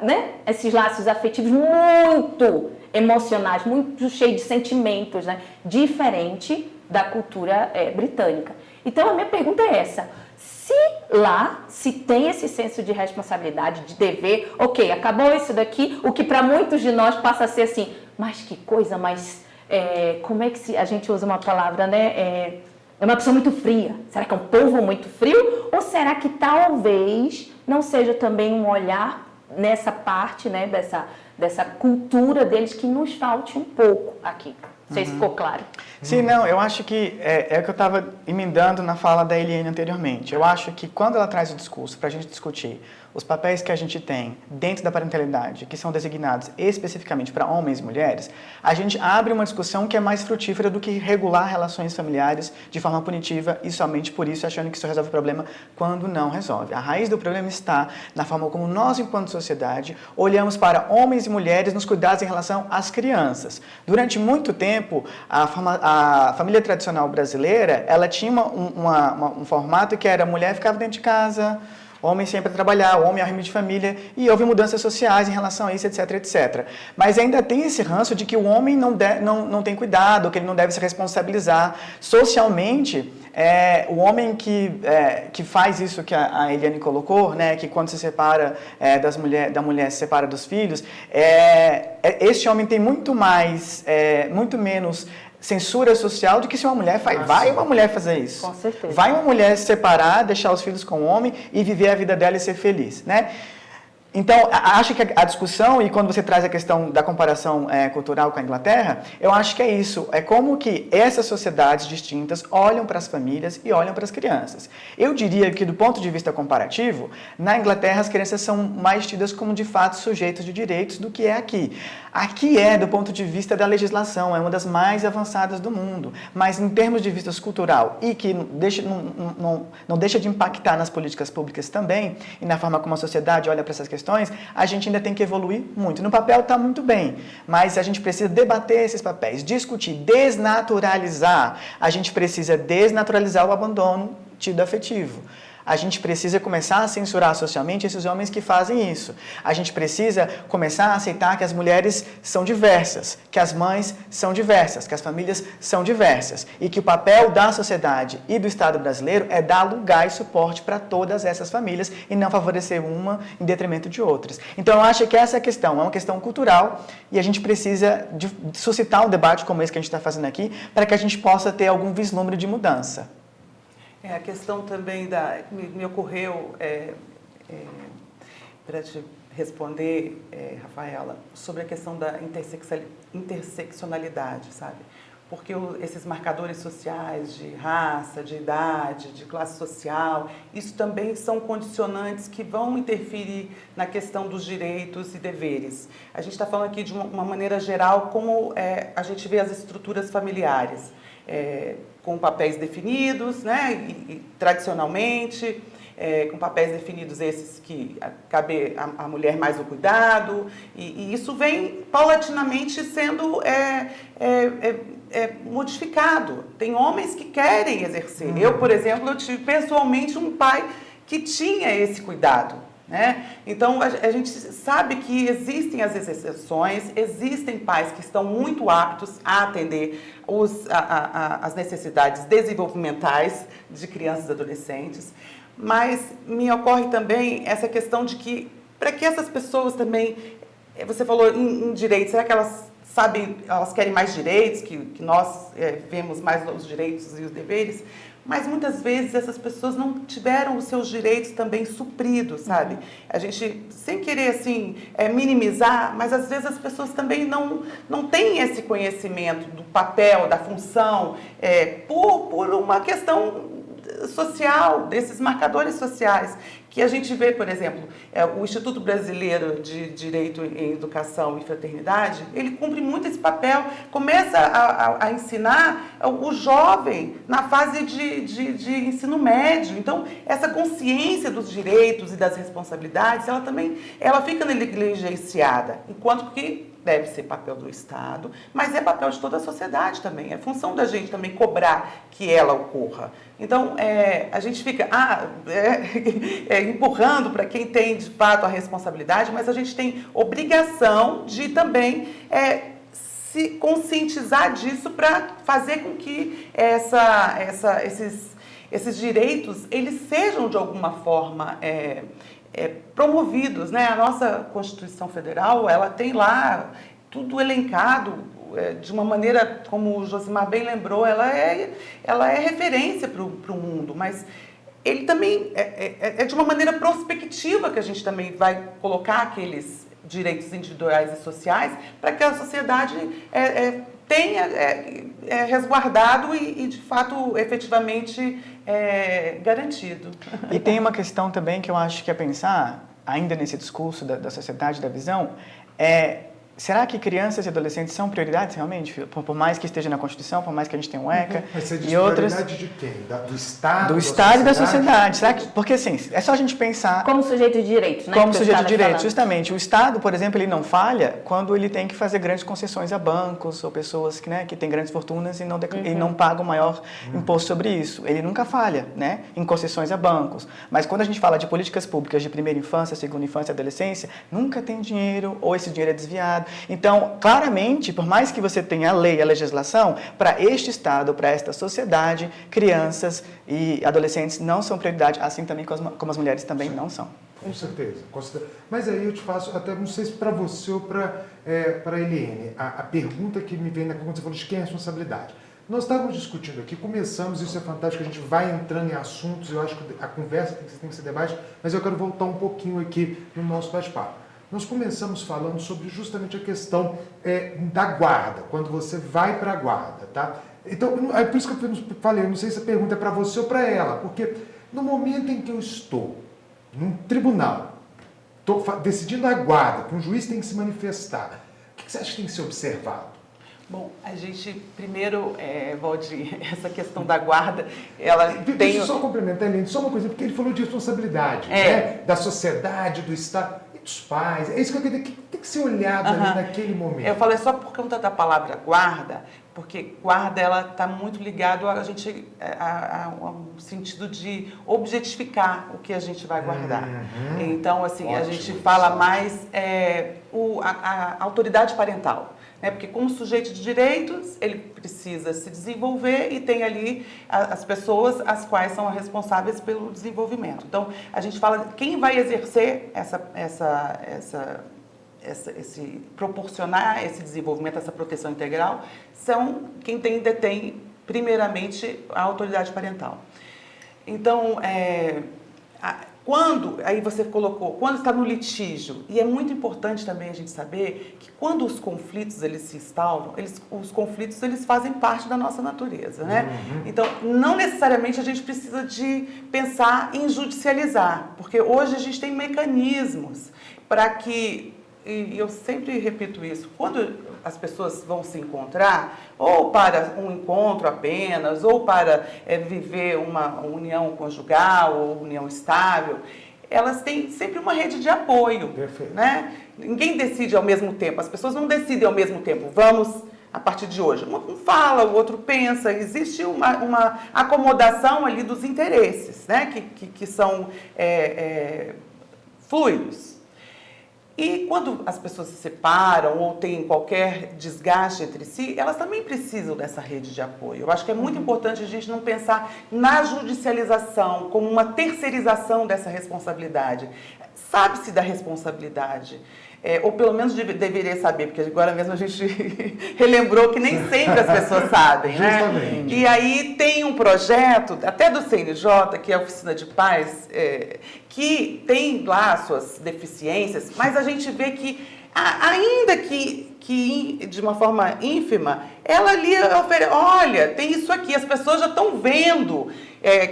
Speaker 1: né, esses laços afetivos muito emocionais, muito cheios de sentimentos, né, diferente da cultura britânica. Então, a minha pergunta é essa. Se tem esse senso de responsabilidade, de dever, ok, acabou isso daqui, o que para muitos de nós passa a ser assim, mas que coisa mais, como é que a gente usa uma palavra, né, é uma pessoa muito fria, será que é um povo muito frio? Ou será que talvez não seja também um olhar nessa parte, né, dessa cultura deles que nos falte um pouco aqui? Não sei se ficou claro.
Speaker 4: Sim, não, eu acho que é o que eu estava emendando na fala da Eliane anteriormente. Eu acho que quando ela traz o discurso para a gente discutir os papéis que a gente tem dentro da parentalidade, que são designados especificamente para homens e mulheres, a gente abre uma discussão que é mais frutífera do que regular relações familiares de forma punitiva e somente por isso achando que isso resolve o problema quando não resolve. A raiz do problema está na forma como nós, enquanto sociedade, olhamos para homens e mulheres nos cuidados em relação às crianças. Durante muito tempo, a família tradicional brasileira, ela tinha um formato que era a mulher ficava dentro de casa, homem sempre a trabalhar, homem ao ramo de família, e houve mudanças sociais em relação a isso, etc, etc. Mas ainda tem esse ranço de que o homem não tem cuidado, que ele não deve se responsabilizar. Socialmente, o homem que faz isso que a Eliane colocou, né, que quando se separa da mulher se separa dos filhos, esse homem tem muito menos censura social do que se uma mulher faz. Vai uma mulher fazer isso.
Speaker 1: Com certeza.
Speaker 4: Vai uma mulher se separar, deixar os filhos com o homem e viver a vida dela e ser feliz, né? Então, acho que a discussão, e quando você traz a questão da comparação cultural com a Inglaterra, eu acho que é isso. É como que essas sociedades distintas olham para as famílias e olham para as crianças. Eu diria que, do ponto de vista comparativo, na Inglaterra as crianças são mais tidas como, de fato, sujeitos de direitos do que é aqui. Aqui do ponto de vista da legislação, é uma das mais avançadas do mundo. Mas, em termos de vista cultural, e que não deixa de impactar nas políticas públicas também, e na forma como a sociedade olha para essas questões, a gente ainda tem que evoluir muito. No papel está muito bem, mas a gente precisa debater esses papéis, discutir, desnaturalizar. A gente precisa desnaturalizar o abandono tido afetivo. A gente precisa começar a censurar socialmente esses homens que fazem isso. A gente precisa começar a aceitar que as mulheres são diversas, que as mães são diversas, que as famílias são diversas e que o papel da sociedade e do Estado brasileiro é dar lugar e suporte para todas essas famílias e não favorecer uma em detrimento de outras. Então, eu acho que essa questão é uma questão cultural e a gente precisa de suscitar um debate como esse que a gente está fazendo aqui para que a gente possa ter algum vislumbre de mudança.
Speaker 3: A questão também me ocorreu, para te responder, Rafaela, sobre a questão da interseccionalidade, sabe? Porque esses marcadores sociais de raça, de idade, de classe social, isso também são condicionantes que vão interferir na questão dos direitos e deveres. A gente está falando aqui de uma maneira geral como a gente vê as estruturas familiares. Com papéis definidos, né, e tradicionalmente, com papéis definidos esses que cabe à mulher mais o cuidado, e isso vem paulatinamente sendo modificado. Tem homens que querem exercer. Eu, por exemplo, eu tive pessoalmente um pai que tinha esse cuidado. Né? Então, a gente sabe que existem as exceções, existem pais que estão muito aptos a atender as necessidades desenvolvimentais de crianças e adolescentes, mas me ocorre também essa questão de que, para que essas pessoas também, você falou em direitos, será que elas sabem, elas querem mais direitos, que nós vemos mais os direitos e os deveres? Mas muitas vezes essas pessoas não tiveram os seus direitos também supridos, sabe? A gente, sem querer assim, minimizar, mas às vezes as pessoas também não têm esse conhecimento do papel, da função, por uma questão social, desses marcadores sociais, que a gente vê, por exemplo, o Instituto Brasileiro de Direito em Educação e Fraternidade, ele cumpre muito esse papel, começa a ensinar o jovem na fase de ensino médio. Então, essa consciência dos direitos e das responsabilidades, ela fica negligenciada, enquanto que deve ser papel do Estado, mas é papel de toda a sociedade também. É função da gente também cobrar que ela ocorra. Então, a gente fica empurrando para quem tem, de fato, a responsabilidade, mas a gente tem obrigação de também se conscientizar disso para fazer com que esses direitos eles sejam, de alguma forma, promovidos, né? A nossa Constituição Federal, ela tem lá tudo elencado de uma maneira, como o Josimar bem lembrou, ela é referência para o mundo, mas ele também é de uma maneira prospectiva que a gente também vai colocar aqueles direitos individuais e sociais para que a sociedade tenha resguardado e, de fato, efetivamente garantido.
Speaker 4: E tem uma questão também que eu acho que é pensar, ainda nesse discurso da sociedade, da visão, será que crianças e adolescentes são prioridades realmente? Por mais que esteja na Constituição, por mais que a gente tenha um ECA
Speaker 2: Mas você diz
Speaker 4: e outras...
Speaker 2: prioridade de quem? Do Estado?
Speaker 4: Do Estado e da sociedade. Será que... Porque assim, é só a gente pensar...
Speaker 1: Como sujeito de direitos, né?
Speaker 4: Como sujeito de
Speaker 1: direitos,
Speaker 4: direitos, justamente. O Estado, por exemplo, ele não falha quando ele tem que fazer grandes concessões a bancos ou pessoas que, né, que têm grandes fortunas e não pagam maior imposto sobre isso. Ele nunca falha, né, em concessões a bancos. Mas quando a gente fala de políticas públicas de primeira infância, segunda infância e adolescência, nunca tem dinheiro ou esse dinheiro é desviado. Então, claramente, por mais que você tenha a lei, a legislação, para este Estado, para esta sociedade, crianças e adolescentes não são prioridade, assim também como as mulheres também não são.
Speaker 2: Com certeza. Mas aí eu te faço, até não sei se para você ou para a Eliane, a pergunta que me vem quando você falou de quem é a responsabilidade. Nós estávamos discutindo aqui, começamos, isso é fantástico, a gente vai entrando em assuntos, eu acho que a conversa tem que ser debate, mas eu quero voltar um pouquinho aqui no nosso bate-papo. Nós começamos falando sobre justamente a questão da guarda, quando você vai para a guarda, tá? Então, é por isso que eu falei, eu não sei se a pergunta é para você ou para ela, porque no momento em que eu estou num tribunal, estou decidindo a guarda, que um juiz tem que se manifestar, o que você acha que tem que ser observado?
Speaker 3: Bom, a gente, primeiro, Valdir, essa questão da guarda, ela tem...
Speaker 2: Deixa eu só complementar, Eliane, só uma coisa, porque ele falou de responsabilidade, né? Da sociedade, do Estado e dos pais. É isso que eu queria, que tem que ser olhado ali naquele momento.
Speaker 3: Eu falei só por conta da palavra guarda, porque guarda, ela está muito ligado a gente, a um sentido de objetificar o que a gente vai guardar. Então, assim, a gente fala mais a autoridade parental. Porque como sujeito de direitos, ele precisa se desenvolver e tem ali as pessoas as quais são responsáveis pelo desenvolvimento. Então, a gente fala quem vai exercer proporcionar esse desenvolvimento, essa proteção integral, são quem detém primeiramente a autoridade parental. Então, aí você colocou, quando está no litígio, e é muito importante também a gente saber que quando os conflitos eles se instauram, os conflitos eles fazem parte da nossa natureza, né? Então, não necessariamente a gente precisa de pensar em judicializar, porque hoje a gente tem mecanismos para que, e eu sempre repito isso, quando as pessoas vão se encontrar, ou para um encontro apenas, ou para viver uma união conjugal ou união estável, elas têm sempre uma rede de apoio.
Speaker 2: Perfeito.
Speaker 3: Né? Ninguém decide ao mesmo tempo, as pessoas não decidem ao mesmo tempo, vamos a partir de hoje. Um fala, o outro pensa, existe uma acomodação ali dos interesses, né? que são fluidos. E quando as pessoas se separam ou têm qualquer desgaste entre si, elas também precisam dessa rede de apoio. Eu acho que é muito importante a gente não pensar na judicialização como uma terceirização dessa responsabilidade. Sabe-se da responsabilidade, ou pelo menos deveria saber, porque agora mesmo a gente relembrou que nem sempre as pessoas sabem, né?
Speaker 2: Justamente.
Speaker 3: E aí tem um projeto, até do CNJ, que é a Oficina de Paz, que tem lá suas deficiências, mas a gente vê que, ainda que de uma forma ínfima, ela ali oferece, olha, tem isso aqui, as pessoas já estão vendo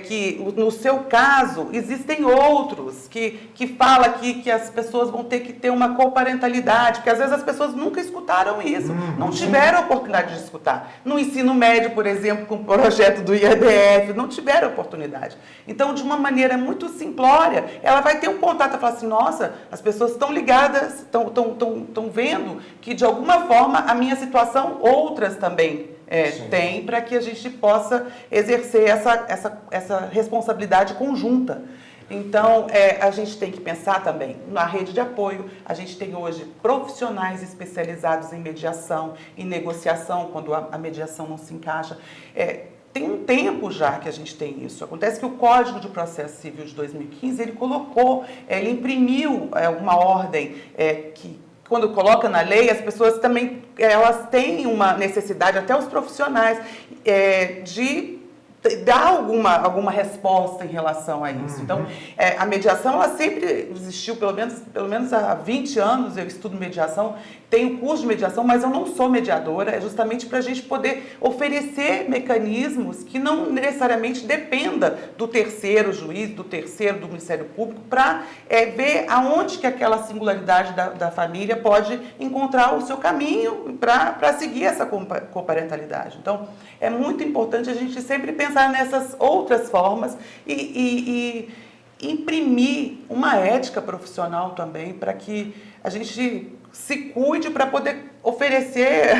Speaker 3: que no seu caso existem outros, que fala que as pessoas vão ter que ter uma coparentalidade, porque às vezes as pessoas nunca escutaram isso, não tiveram a oportunidade de escutar. No ensino médio, por exemplo, com o projeto do IEDF, não tiveram oportunidade. Então, de uma maneira muito simplória, ela vai ter um contato e falar assim, nossa, as pessoas estão ligadas, estão vendo que de alguma forma a minha situação, outras também tem, para que a gente possa exercer essa responsabilidade conjunta. Então, a gente tem que pensar também na rede de apoio. A gente tem hoje profissionais especializados em mediação, em negociação, quando a mediação não se encaixa. Tem um tempo já que a gente tem isso. Acontece que o Código de Processo Civil de 2015, ele imprimiu uma ordem que, quando coloca na lei, as pessoas também elas têm uma necessidade, até os profissionais, de dar alguma resposta em relação a isso. Então, a mediação, ela sempre existiu, pelo menos há 20 anos eu estudo mediação, tenho curso de mediação, mas eu não sou mediadora, é justamente para a gente poder oferecer mecanismos que não necessariamente dependa do terceiro juiz, do terceiro do Ministério Público, para ver aonde que aquela singularidade da família pode encontrar o seu caminho para seguir essa coparentalidade. Então, é muito importante a gente sempre pensar nessas outras formas e imprimir uma ética profissional também para que a gente se cuide para poder oferecer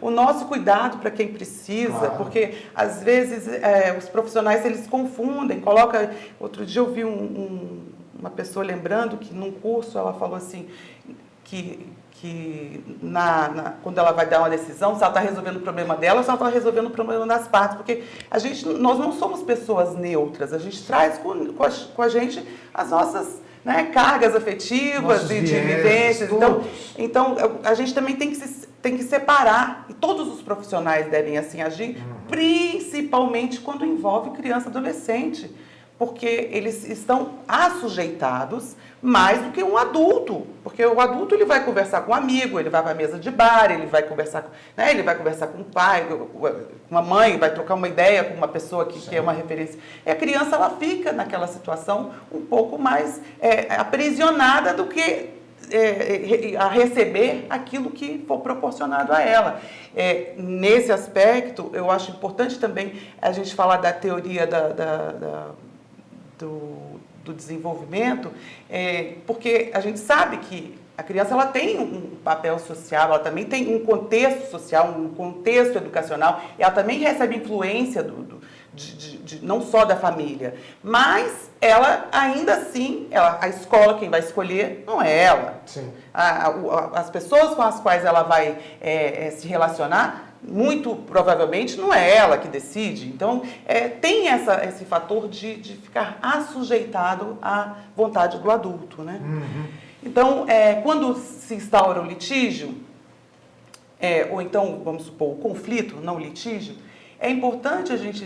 Speaker 3: o nosso cuidado para quem precisa, claro. Porque às vezes os profissionais eles confundem, outro dia eu vi uma pessoa lembrando que num curso ela falou assim que quando ela vai dar uma decisão, se ela está resolvendo o problema dela ou se ela está resolvendo o problema das partes, porque nós não somos pessoas neutras, a gente traz com a gente as nossas cargas afetivas e de vivências. Então, a gente também tem que separar, e todos os profissionais devem assim agir, principalmente quando envolve criança e adolescente, porque eles estão assujeitados mais do que um adulto, porque o adulto ele vai conversar com um amigo, ele vai para a mesa de bar, ele vai conversar com o pai, com a mãe, vai trocar uma ideia com uma pessoa que é uma referência. E a criança ela fica naquela situação um pouco mais aprisionada do que a receber aquilo que for proporcionado a ela. Nesse aspecto, eu acho importante também a gente falar da teoria do desenvolvimento, porque a gente sabe que a criança ela tem um papel social, ela também tem um contexto social, um contexto educacional, ela também recebe influência não só da família, mas ela ainda assim, a escola quem vai escolher não é ela. Sim. As pessoas com as quais ela vai se relacionar, muito provavelmente não é ela que decide. Então, tem esse fator de ficar assujeitado à vontade do adulto, né? Uhum. Então, quando se instaura o litígio, ou então, vamos supor, o conflito, não o litígio, é importante a gente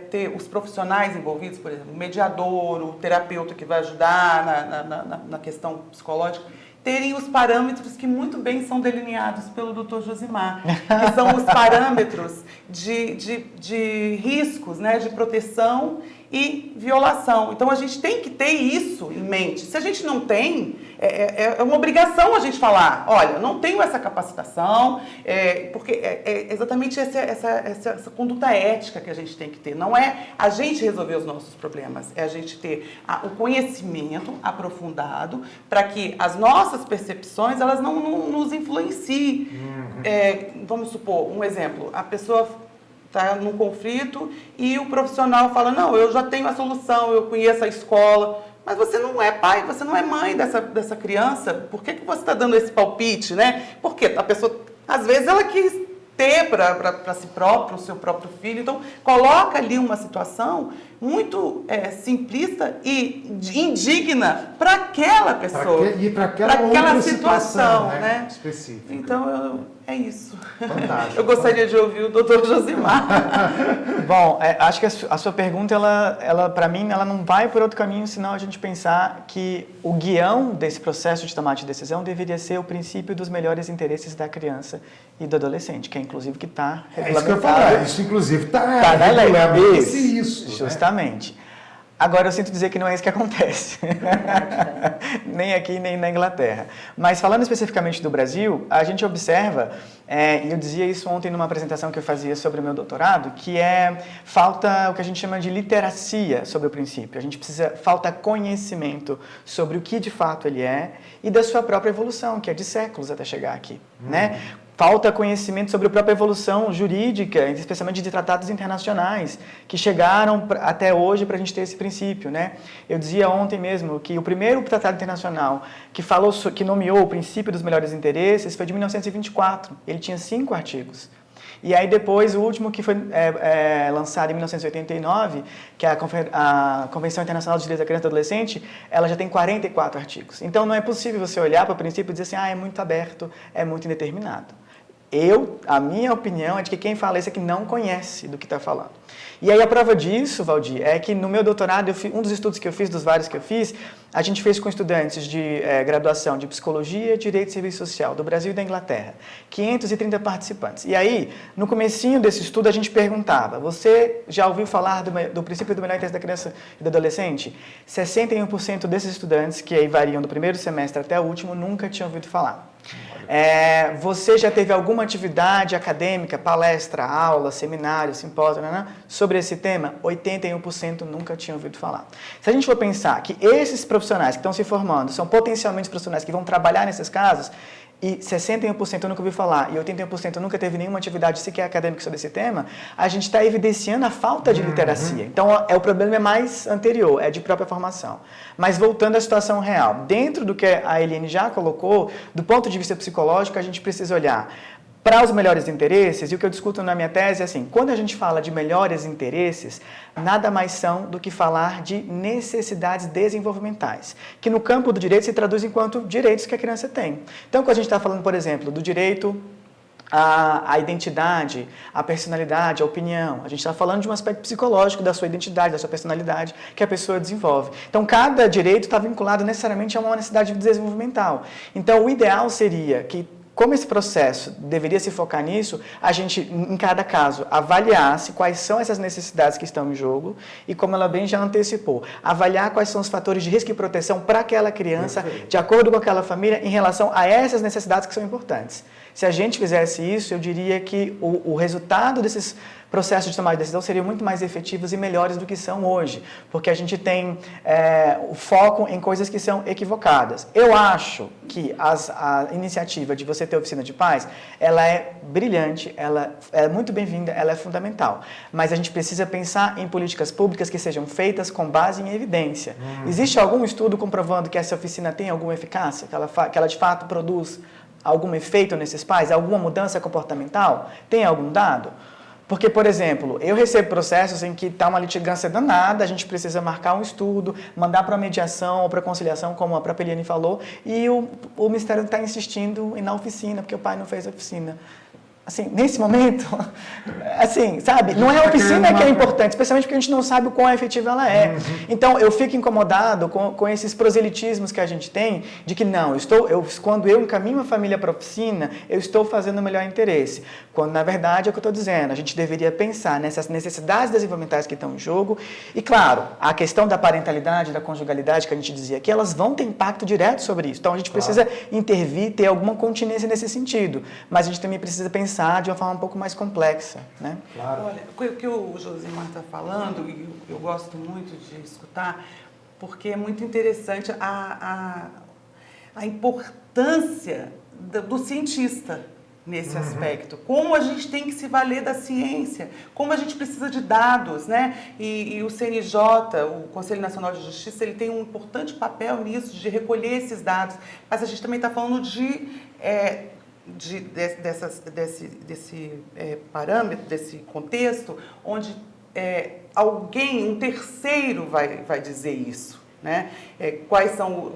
Speaker 3: ter os profissionais envolvidos, por exemplo, o mediador, o terapeuta que vai ajudar na questão psicológica, terem os parâmetros que muito bem são delineados pelo Dr. Josimar, que são os parâmetros de riscos, né, de proteção e violação. Então, a gente tem que ter isso em mente. Se a gente não tem, é uma obrigação a gente falar, olha, eu não tenho essa capacitação, porque é exatamente essa conduta ética que a gente tem que ter. Não é a gente resolver os nossos problemas, é a gente ter o conhecimento aprofundado para que as nossas percepções, elas não nos influenciem. Vamos supor, um exemplo, a pessoa está num conflito e o profissional fala, não, eu já tenho a solução, eu conheço a escola, mas você não é pai, você não é mãe dessa criança, por que você está dando esse palpite, né? Porque a pessoa, às vezes, ela quis ter para si próprio, o seu próprio filho, então coloca ali uma situação muito simplista e indigna para aquela pessoa.
Speaker 2: E para aquela situação,
Speaker 3: né?
Speaker 2: Específica.
Speaker 3: Então, é isso.
Speaker 2: Fantástico.
Speaker 3: Eu gostaria de ouvir o Dr. Josimar.
Speaker 4: Bom, acho que a sua pergunta, ela para mim, ela não vai por outro caminho, senão a gente pensar que o guião desse processo de tomada de decisão deveria ser o princípio dos melhores interesses da criança e do adolescente, que é inclusive que está regulamentado.
Speaker 2: Isso que eu falar, isso inclusive está
Speaker 4: na lei.
Speaker 2: Isso,
Speaker 4: justamente. Né? Agora, eu sinto dizer que não é isso que acontece, nem aqui, nem na Inglaterra. Mas, falando especificamente do Brasil, a gente observa, e eu dizia isso ontem numa apresentação que eu fazia sobre o meu doutorado, que falta o que a gente chama de literacia sobre o princípio. Falta conhecimento sobre o que de fato ele é e da sua própria evolução, que é de séculos até chegar aqui, né? Falta conhecimento sobre a própria evolução jurídica, especialmente de tratados internacionais, que chegaram até hoje para a gente ter esse princípio, né? Eu dizia ontem mesmo que o primeiro tratado internacional que nomeou o princípio dos melhores interesses foi de 1924. Ele tinha 5 artigos. E aí depois, o último que foi lançado em 1989, que é a Convenção Internacional dos Direitos da Criança e do Adolescente, ela já tem 44 artigos. Então, não é possível você olhar para o princípio e dizer assim, é muito aberto, é muito indeterminado. A minha opinião é de que quem fala isso é que não conhece do que está falando. E aí a prova disso, Valdir, é que no meu doutorado, um dos estudos que eu fiz, dos vários que eu fiz, a gente fez com estudantes de graduação de Psicologia, Direito e Serviço Social, do Brasil e da Inglaterra. 530 participantes. E aí, no comecinho desse estudo, a gente perguntava, você já ouviu falar do princípio do melhor interesse da criança e do adolescente? 61% desses estudantes, que aí variam do primeiro semestre até o último, nunca tinham ouvido falar. Você já teve alguma atividade acadêmica, palestra, aula, seminário, simpósio, sobre esse tema? 81% nunca tinham ouvido falar. Se a gente for pensar que esses profissionais que estão se formando são potencialmente profissionais que vão trabalhar nesses casos, e 61% nunca ouviu falar, e 81% nunca teve nenhuma atividade sequer acadêmica sobre esse tema, a gente está evidenciando a falta de literacia. Então, o problema é mais anterior, é de própria formação. Mas voltando à situação real, dentro do que a Eliane já colocou, do ponto de vista psicológico, a gente precisa olhar para os melhores interesses, e o que eu discuto na minha tese é assim, quando a gente fala de melhores interesses, nada mais são do que falar de necessidades desenvolvimentais, que no campo do direito se traduz enquanto direitos que a criança tem. Então, quando a gente está falando, por exemplo, do direito à identidade, à personalidade, à opinião, a gente está falando de um aspecto psicológico da sua identidade, da sua personalidade, que a pessoa desenvolve. Então, cada direito está vinculado necessariamente a uma necessidade desenvolvimental. Então, o ideal seria que, como esse processo deveria se focar nisso, a gente, em cada caso, avaliasse quais são essas necessidades que estão em jogo e, como ela bem já antecipou, avaliar quais são os fatores de risco e proteção para aquela criança, de acordo com aquela família, em relação a essas necessidades que são importantes. Se a gente fizesse isso, eu diria que o resultado desses processos de tomada de decisão seriam muito mais efetivos e melhores do que são hoje, porque a gente tem o foco em coisas que são equivocadas. Eu acho que a iniciativa de você ter oficina de paz, ela é brilhante, ela é muito bem-vinda, ela é fundamental, mas a gente precisa pensar em políticas públicas que sejam feitas com base em evidência. Existe algum estudo comprovando que essa oficina tem alguma eficácia, que ela de fato produz algum efeito nesses pais, alguma mudança comportamental? Tem algum dado? Porque, por exemplo, eu recebo processos em que está uma litigância danada, a gente precisa marcar um estudo, mandar para a mediação ou para a conciliação, como a própria Eliane falou, e o Ministério está insistindo em ir na oficina, porque o pai não fez a oficina. Assim, nesse momento, assim, sabe, não é a oficina que é importante, especialmente porque a gente não sabe o quão efetiva ela é. Então, eu fico incomodado com esses proselitismos que a gente tem, de que não, quando eu encaminho a família para a oficina, eu estou fazendo o melhor interesse. Quando, na verdade, é o que eu estou dizendo, a gente deveria pensar nessas necessidades desenvolvimentais que estão em jogo, e, claro, a questão da parentalidade, da conjugalidade, que a gente dizia aqui, elas vão ter impacto direto sobre isso. Então, a gente precisa intervir, ter alguma continência nesse sentido, mas a gente também precisa pensar de uma forma um pouco mais complexa, né?
Speaker 3: Claro. Olha, o que o Josimar está falando, e eu gosto muito de escutar, porque é muito interessante a importância do cientista nesse aspecto. Como a gente tem que se valer da ciência, como a gente precisa de dados, né? E o CNJ, o Conselho Nacional de Justiça, ele tem um importante papel nisso, de recolher esses dados, mas a gente também está falando desse parâmetro, desse contexto, onde um terceiro vai dizer isso, né?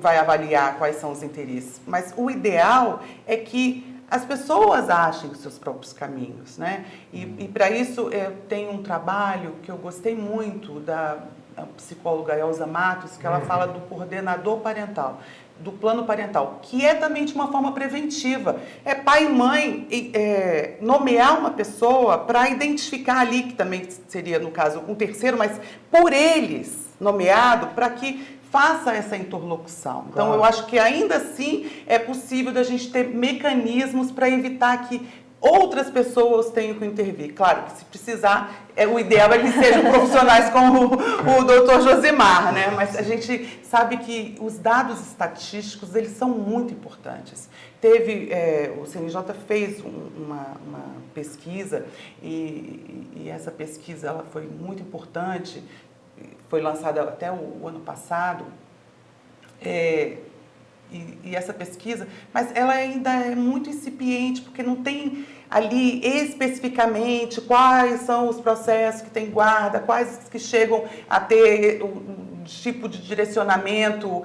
Speaker 3: Vai avaliar quais são os interesses. Mas o ideal é que as pessoas achem os seus próprios caminhos, né? E para isso tem um trabalho que eu gostei muito da psicóloga Elza Matos, que ela fala do coordenador parental, do plano parental, que é também de uma forma preventiva. É pai e mãe nomear uma pessoa para identificar ali, que também seria, no caso, um terceiro, mas por eles nomeado, para que faça essa interlocução. Então, eu acho que ainda assim é possível da gente ter mecanismos para evitar que outras pessoas tenham que intervir. Claro que se precisar, o ideal é que sejam profissionais como o doutor Josimar, né? Mas a gente sabe que os dados estatísticos, eles são muito importantes. O CNJ fez uma pesquisa e essa pesquisa ela foi muito importante, foi lançada até o ano passado, e essa pesquisa, mas ela ainda é muito incipiente, porque não tem ali especificamente quais são os processos que tem guarda, quais que chegam a ter tipo de direcionamento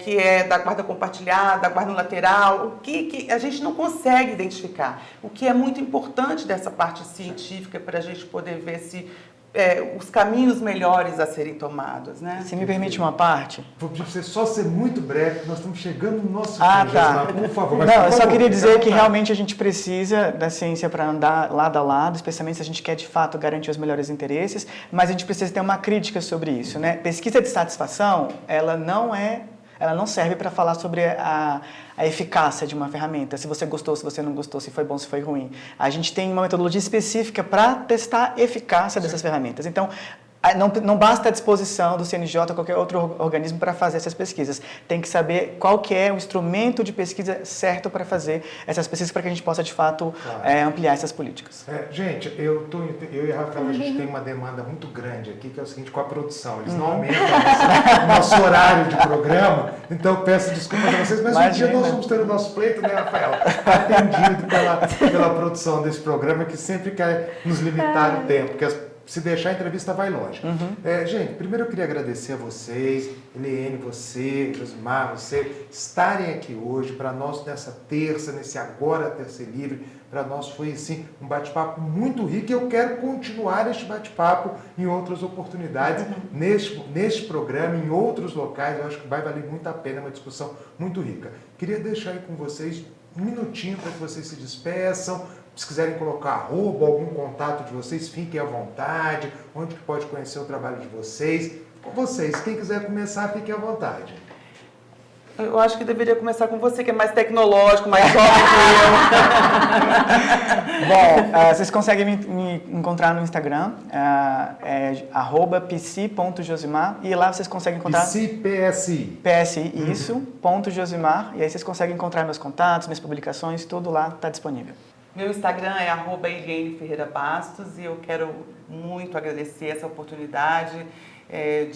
Speaker 3: que é da guarda compartilhada, da guarda lateral, o que a gente não consegue identificar. O que é muito importante dessa parte científica para a gente poder ver se os caminhos melhores a serem tomados, né?
Speaker 4: Se me permite uma parte?
Speaker 2: Vou pedir para você só ser muito breve, nós estamos chegando no nosso
Speaker 4: tá.
Speaker 2: Por favor.
Speaker 4: Não, eu só queria dizer que realmente a gente precisa da ciência para andar lado a lado, especialmente se a gente quer de fato garantir os melhores interesses, mas a gente precisa ter uma crítica sobre isso, né? Pesquisa de satisfação, ela não serve para falar sobre a eficácia de uma ferramenta, se você gostou, se você não gostou, se foi bom, se foi ruim. A gente tem uma metodologia específica para testar a eficácia dessas ferramentas. Então, não basta a disposição do CNJ ou qualquer outro organismo para fazer essas pesquisas. Tem que saber qual que é o instrumento de pesquisa certo para fazer essas pesquisas para que a gente possa, de fato, ampliar essas políticas.
Speaker 2: Gente, eu e a Rafaela, a gente tem uma demanda muito grande aqui, que é o seguinte, com a produção. Eles não aumentam o nosso horário de programa, então eu peço desculpas a vocês, mas um dia nós vamos ter o nosso pleito, né, Rafaela? Atendido pela produção desse programa, que sempre quer nos limitar o tempo, porque se deixar a entrevista vai longe. Gente, primeiro eu queria agradecer a vocês, Eliane, você, Josimar, você, estarem aqui hoje para nós nessa terça, nesse Agora Terça Livre. Para nós foi, assim, um bate-papo muito rico e eu quero continuar este bate-papo em outras oportunidades, neste programa, em outros locais. Eu acho que vai valer muito a pena, uma discussão muito rica. Queria deixar aí com vocês um minutinho para que vocês se despeçam. Se quiserem colocar algum contato de vocês, fiquem à vontade. Onde que pode conhecer o trabalho de vocês? Com vocês, quem quiser começar, fiquem à vontade.
Speaker 3: Eu acho que deveria começar com você, que é mais tecnológico, mais jovem que eu.
Speaker 4: Bom, vocês conseguem me encontrar no Instagram, @psi.josimar, e lá vocês conseguem encontrar...
Speaker 2: PSI.
Speaker 4: PSI, isso, .josimar, e aí vocês conseguem encontrar meus contatos, minhas publicações, tudo lá está disponível.
Speaker 3: Meu Instagram é @Eliane Ferreira Bastos e eu quero muito agradecer essa oportunidade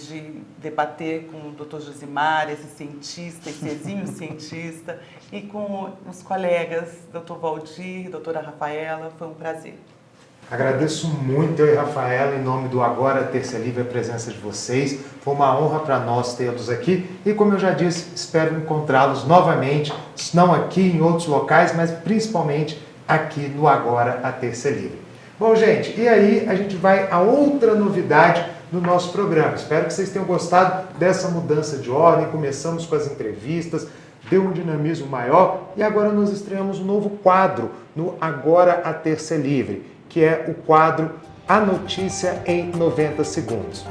Speaker 3: de debater com o Dr. Josimar, esse cientista, esse exímio cientista, e com os colegas, Dr. Valdir, doutora Rafaela. Foi um prazer.
Speaker 2: Agradeço muito, eu e Rafaela, em nome do Agora Terça Livre, a presença de vocês. Foi uma honra para nós tê-los aqui e, como eu já disse, espero encontrá-los novamente, não aqui em outros locais, mas principalmente aqui no Agora a Terça Livre. Bom, gente, e aí a gente vai a outra novidade no nosso programa. Espero que vocês tenham gostado dessa mudança de ordem. Começamos com as entrevistas, deu um dinamismo maior e agora nós estreamos um novo quadro no Agora a Terça Livre, que é o quadro A Notícia em 90 Segundos.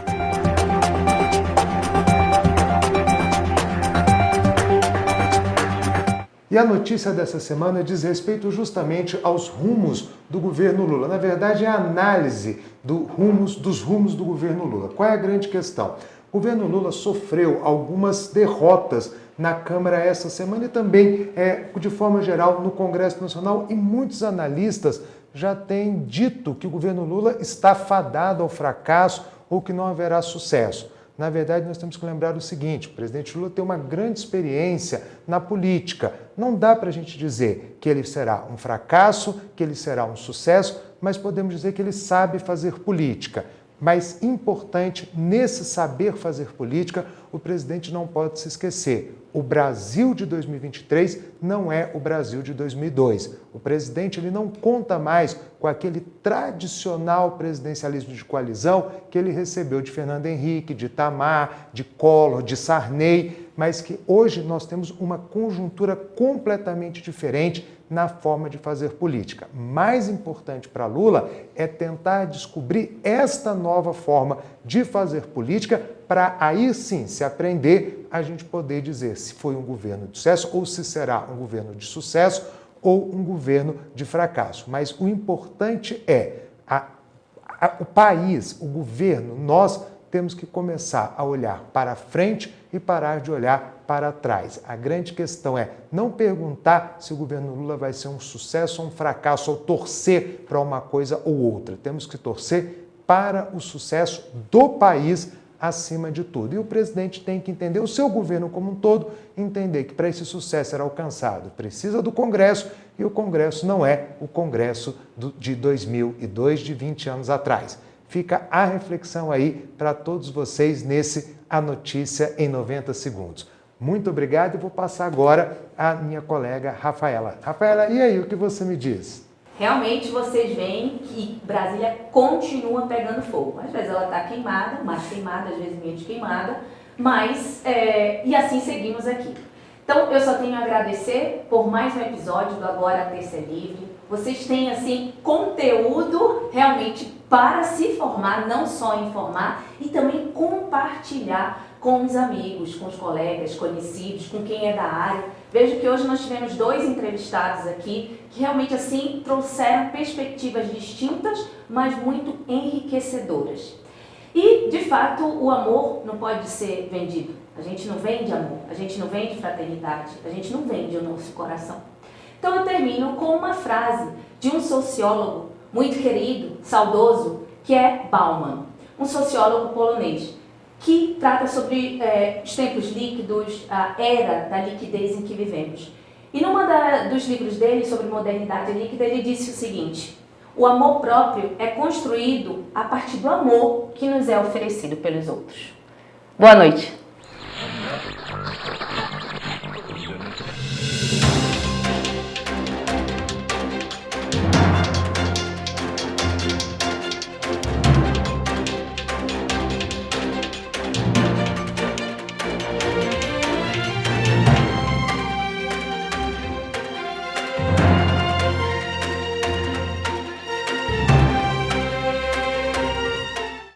Speaker 2: E a notícia dessa semana diz respeito justamente aos rumos do governo Lula. Na verdade, é a análise dos rumos do governo Lula. Qual é a grande questão? O governo Lula sofreu algumas derrotas na Câmara essa semana e também, de forma geral, no Congresso Nacional, e muitos analistas já têm dito que o governo Lula está fadado ao fracasso ou que não haverá sucesso. Na verdade, nós temos que lembrar o seguinte: o presidente Lula tem uma grande experiência na política. Não dá para a gente dizer que ele será um fracasso, que ele será um sucesso, mas podemos dizer que ele sabe fazer política. Mas importante, nesse saber fazer política, o presidente não pode se esquecer. O Brasil de 2023 não é o Brasil de 2002. O presidente ele não conta mais com aquele tradicional presidencialismo de coalizão que ele recebeu de Fernando Henrique, de Itamar, de Collor, de Sarney, mas que hoje nós temos uma conjuntura completamente diferente na forma de fazer política. Mais importante para Lula é tentar descobrir esta nova forma de fazer política para aí sim, se aprender, a gente poder dizer se foi um governo de sucesso ou se será um governo de sucesso ou um governo de fracasso. Mas o importante é o país, o governo, nós temos que começar a olhar para frente e parar de olhar para trás. A grande questão é não perguntar se o governo Lula vai ser um sucesso ou um fracasso, ou torcer para uma coisa ou outra. Temos que torcer para o sucesso do país acima de tudo. E o presidente tem que entender, o seu governo como um todo, entender que para esse sucesso ser alcançado precisa do Congresso, e o Congresso não é o Congresso de 2002, de 20 anos atrás. Fica a reflexão aí para todos vocês nesse A Notícia em 90 Segundos. Muito obrigado e vou passar agora à minha colega Rafaela. Rafaela, e aí, o que você me diz?
Speaker 1: Realmente vocês veem que Brasília continua pegando fogo. Às vezes ela está queimada, mais queimada, às vezes menos queimada, mas e assim seguimos aqui. Então eu só tenho a agradecer por mais um episódio do Agora a Terça é Livre. Vocês têm assim conteúdo realmente para se formar, não só informar, e também compartilhar com os amigos, com os colegas, conhecidos, com quem é da área. Vejo que hoje nós tivemos 2 entrevistados aqui que realmente assim trouxeram perspectivas distintas, mas muito enriquecedoras. E, de fato, o amor não pode ser vendido. A gente não vende amor, a gente não vende fraternidade, a gente não vende o nosso coração. Então eu termino com uma frase de um sociólogo muito querido, saudoso, que é Bauman, um sociólogo polonês, que trata sobre os tempos líquidos, a era da liquidez em que vivemos. E num dos livros dele sobre modernidade líquida, ele disse o seguinte: o amor próprio é construído a partir do amor que nos é oferecido pelos outros. Boa noite!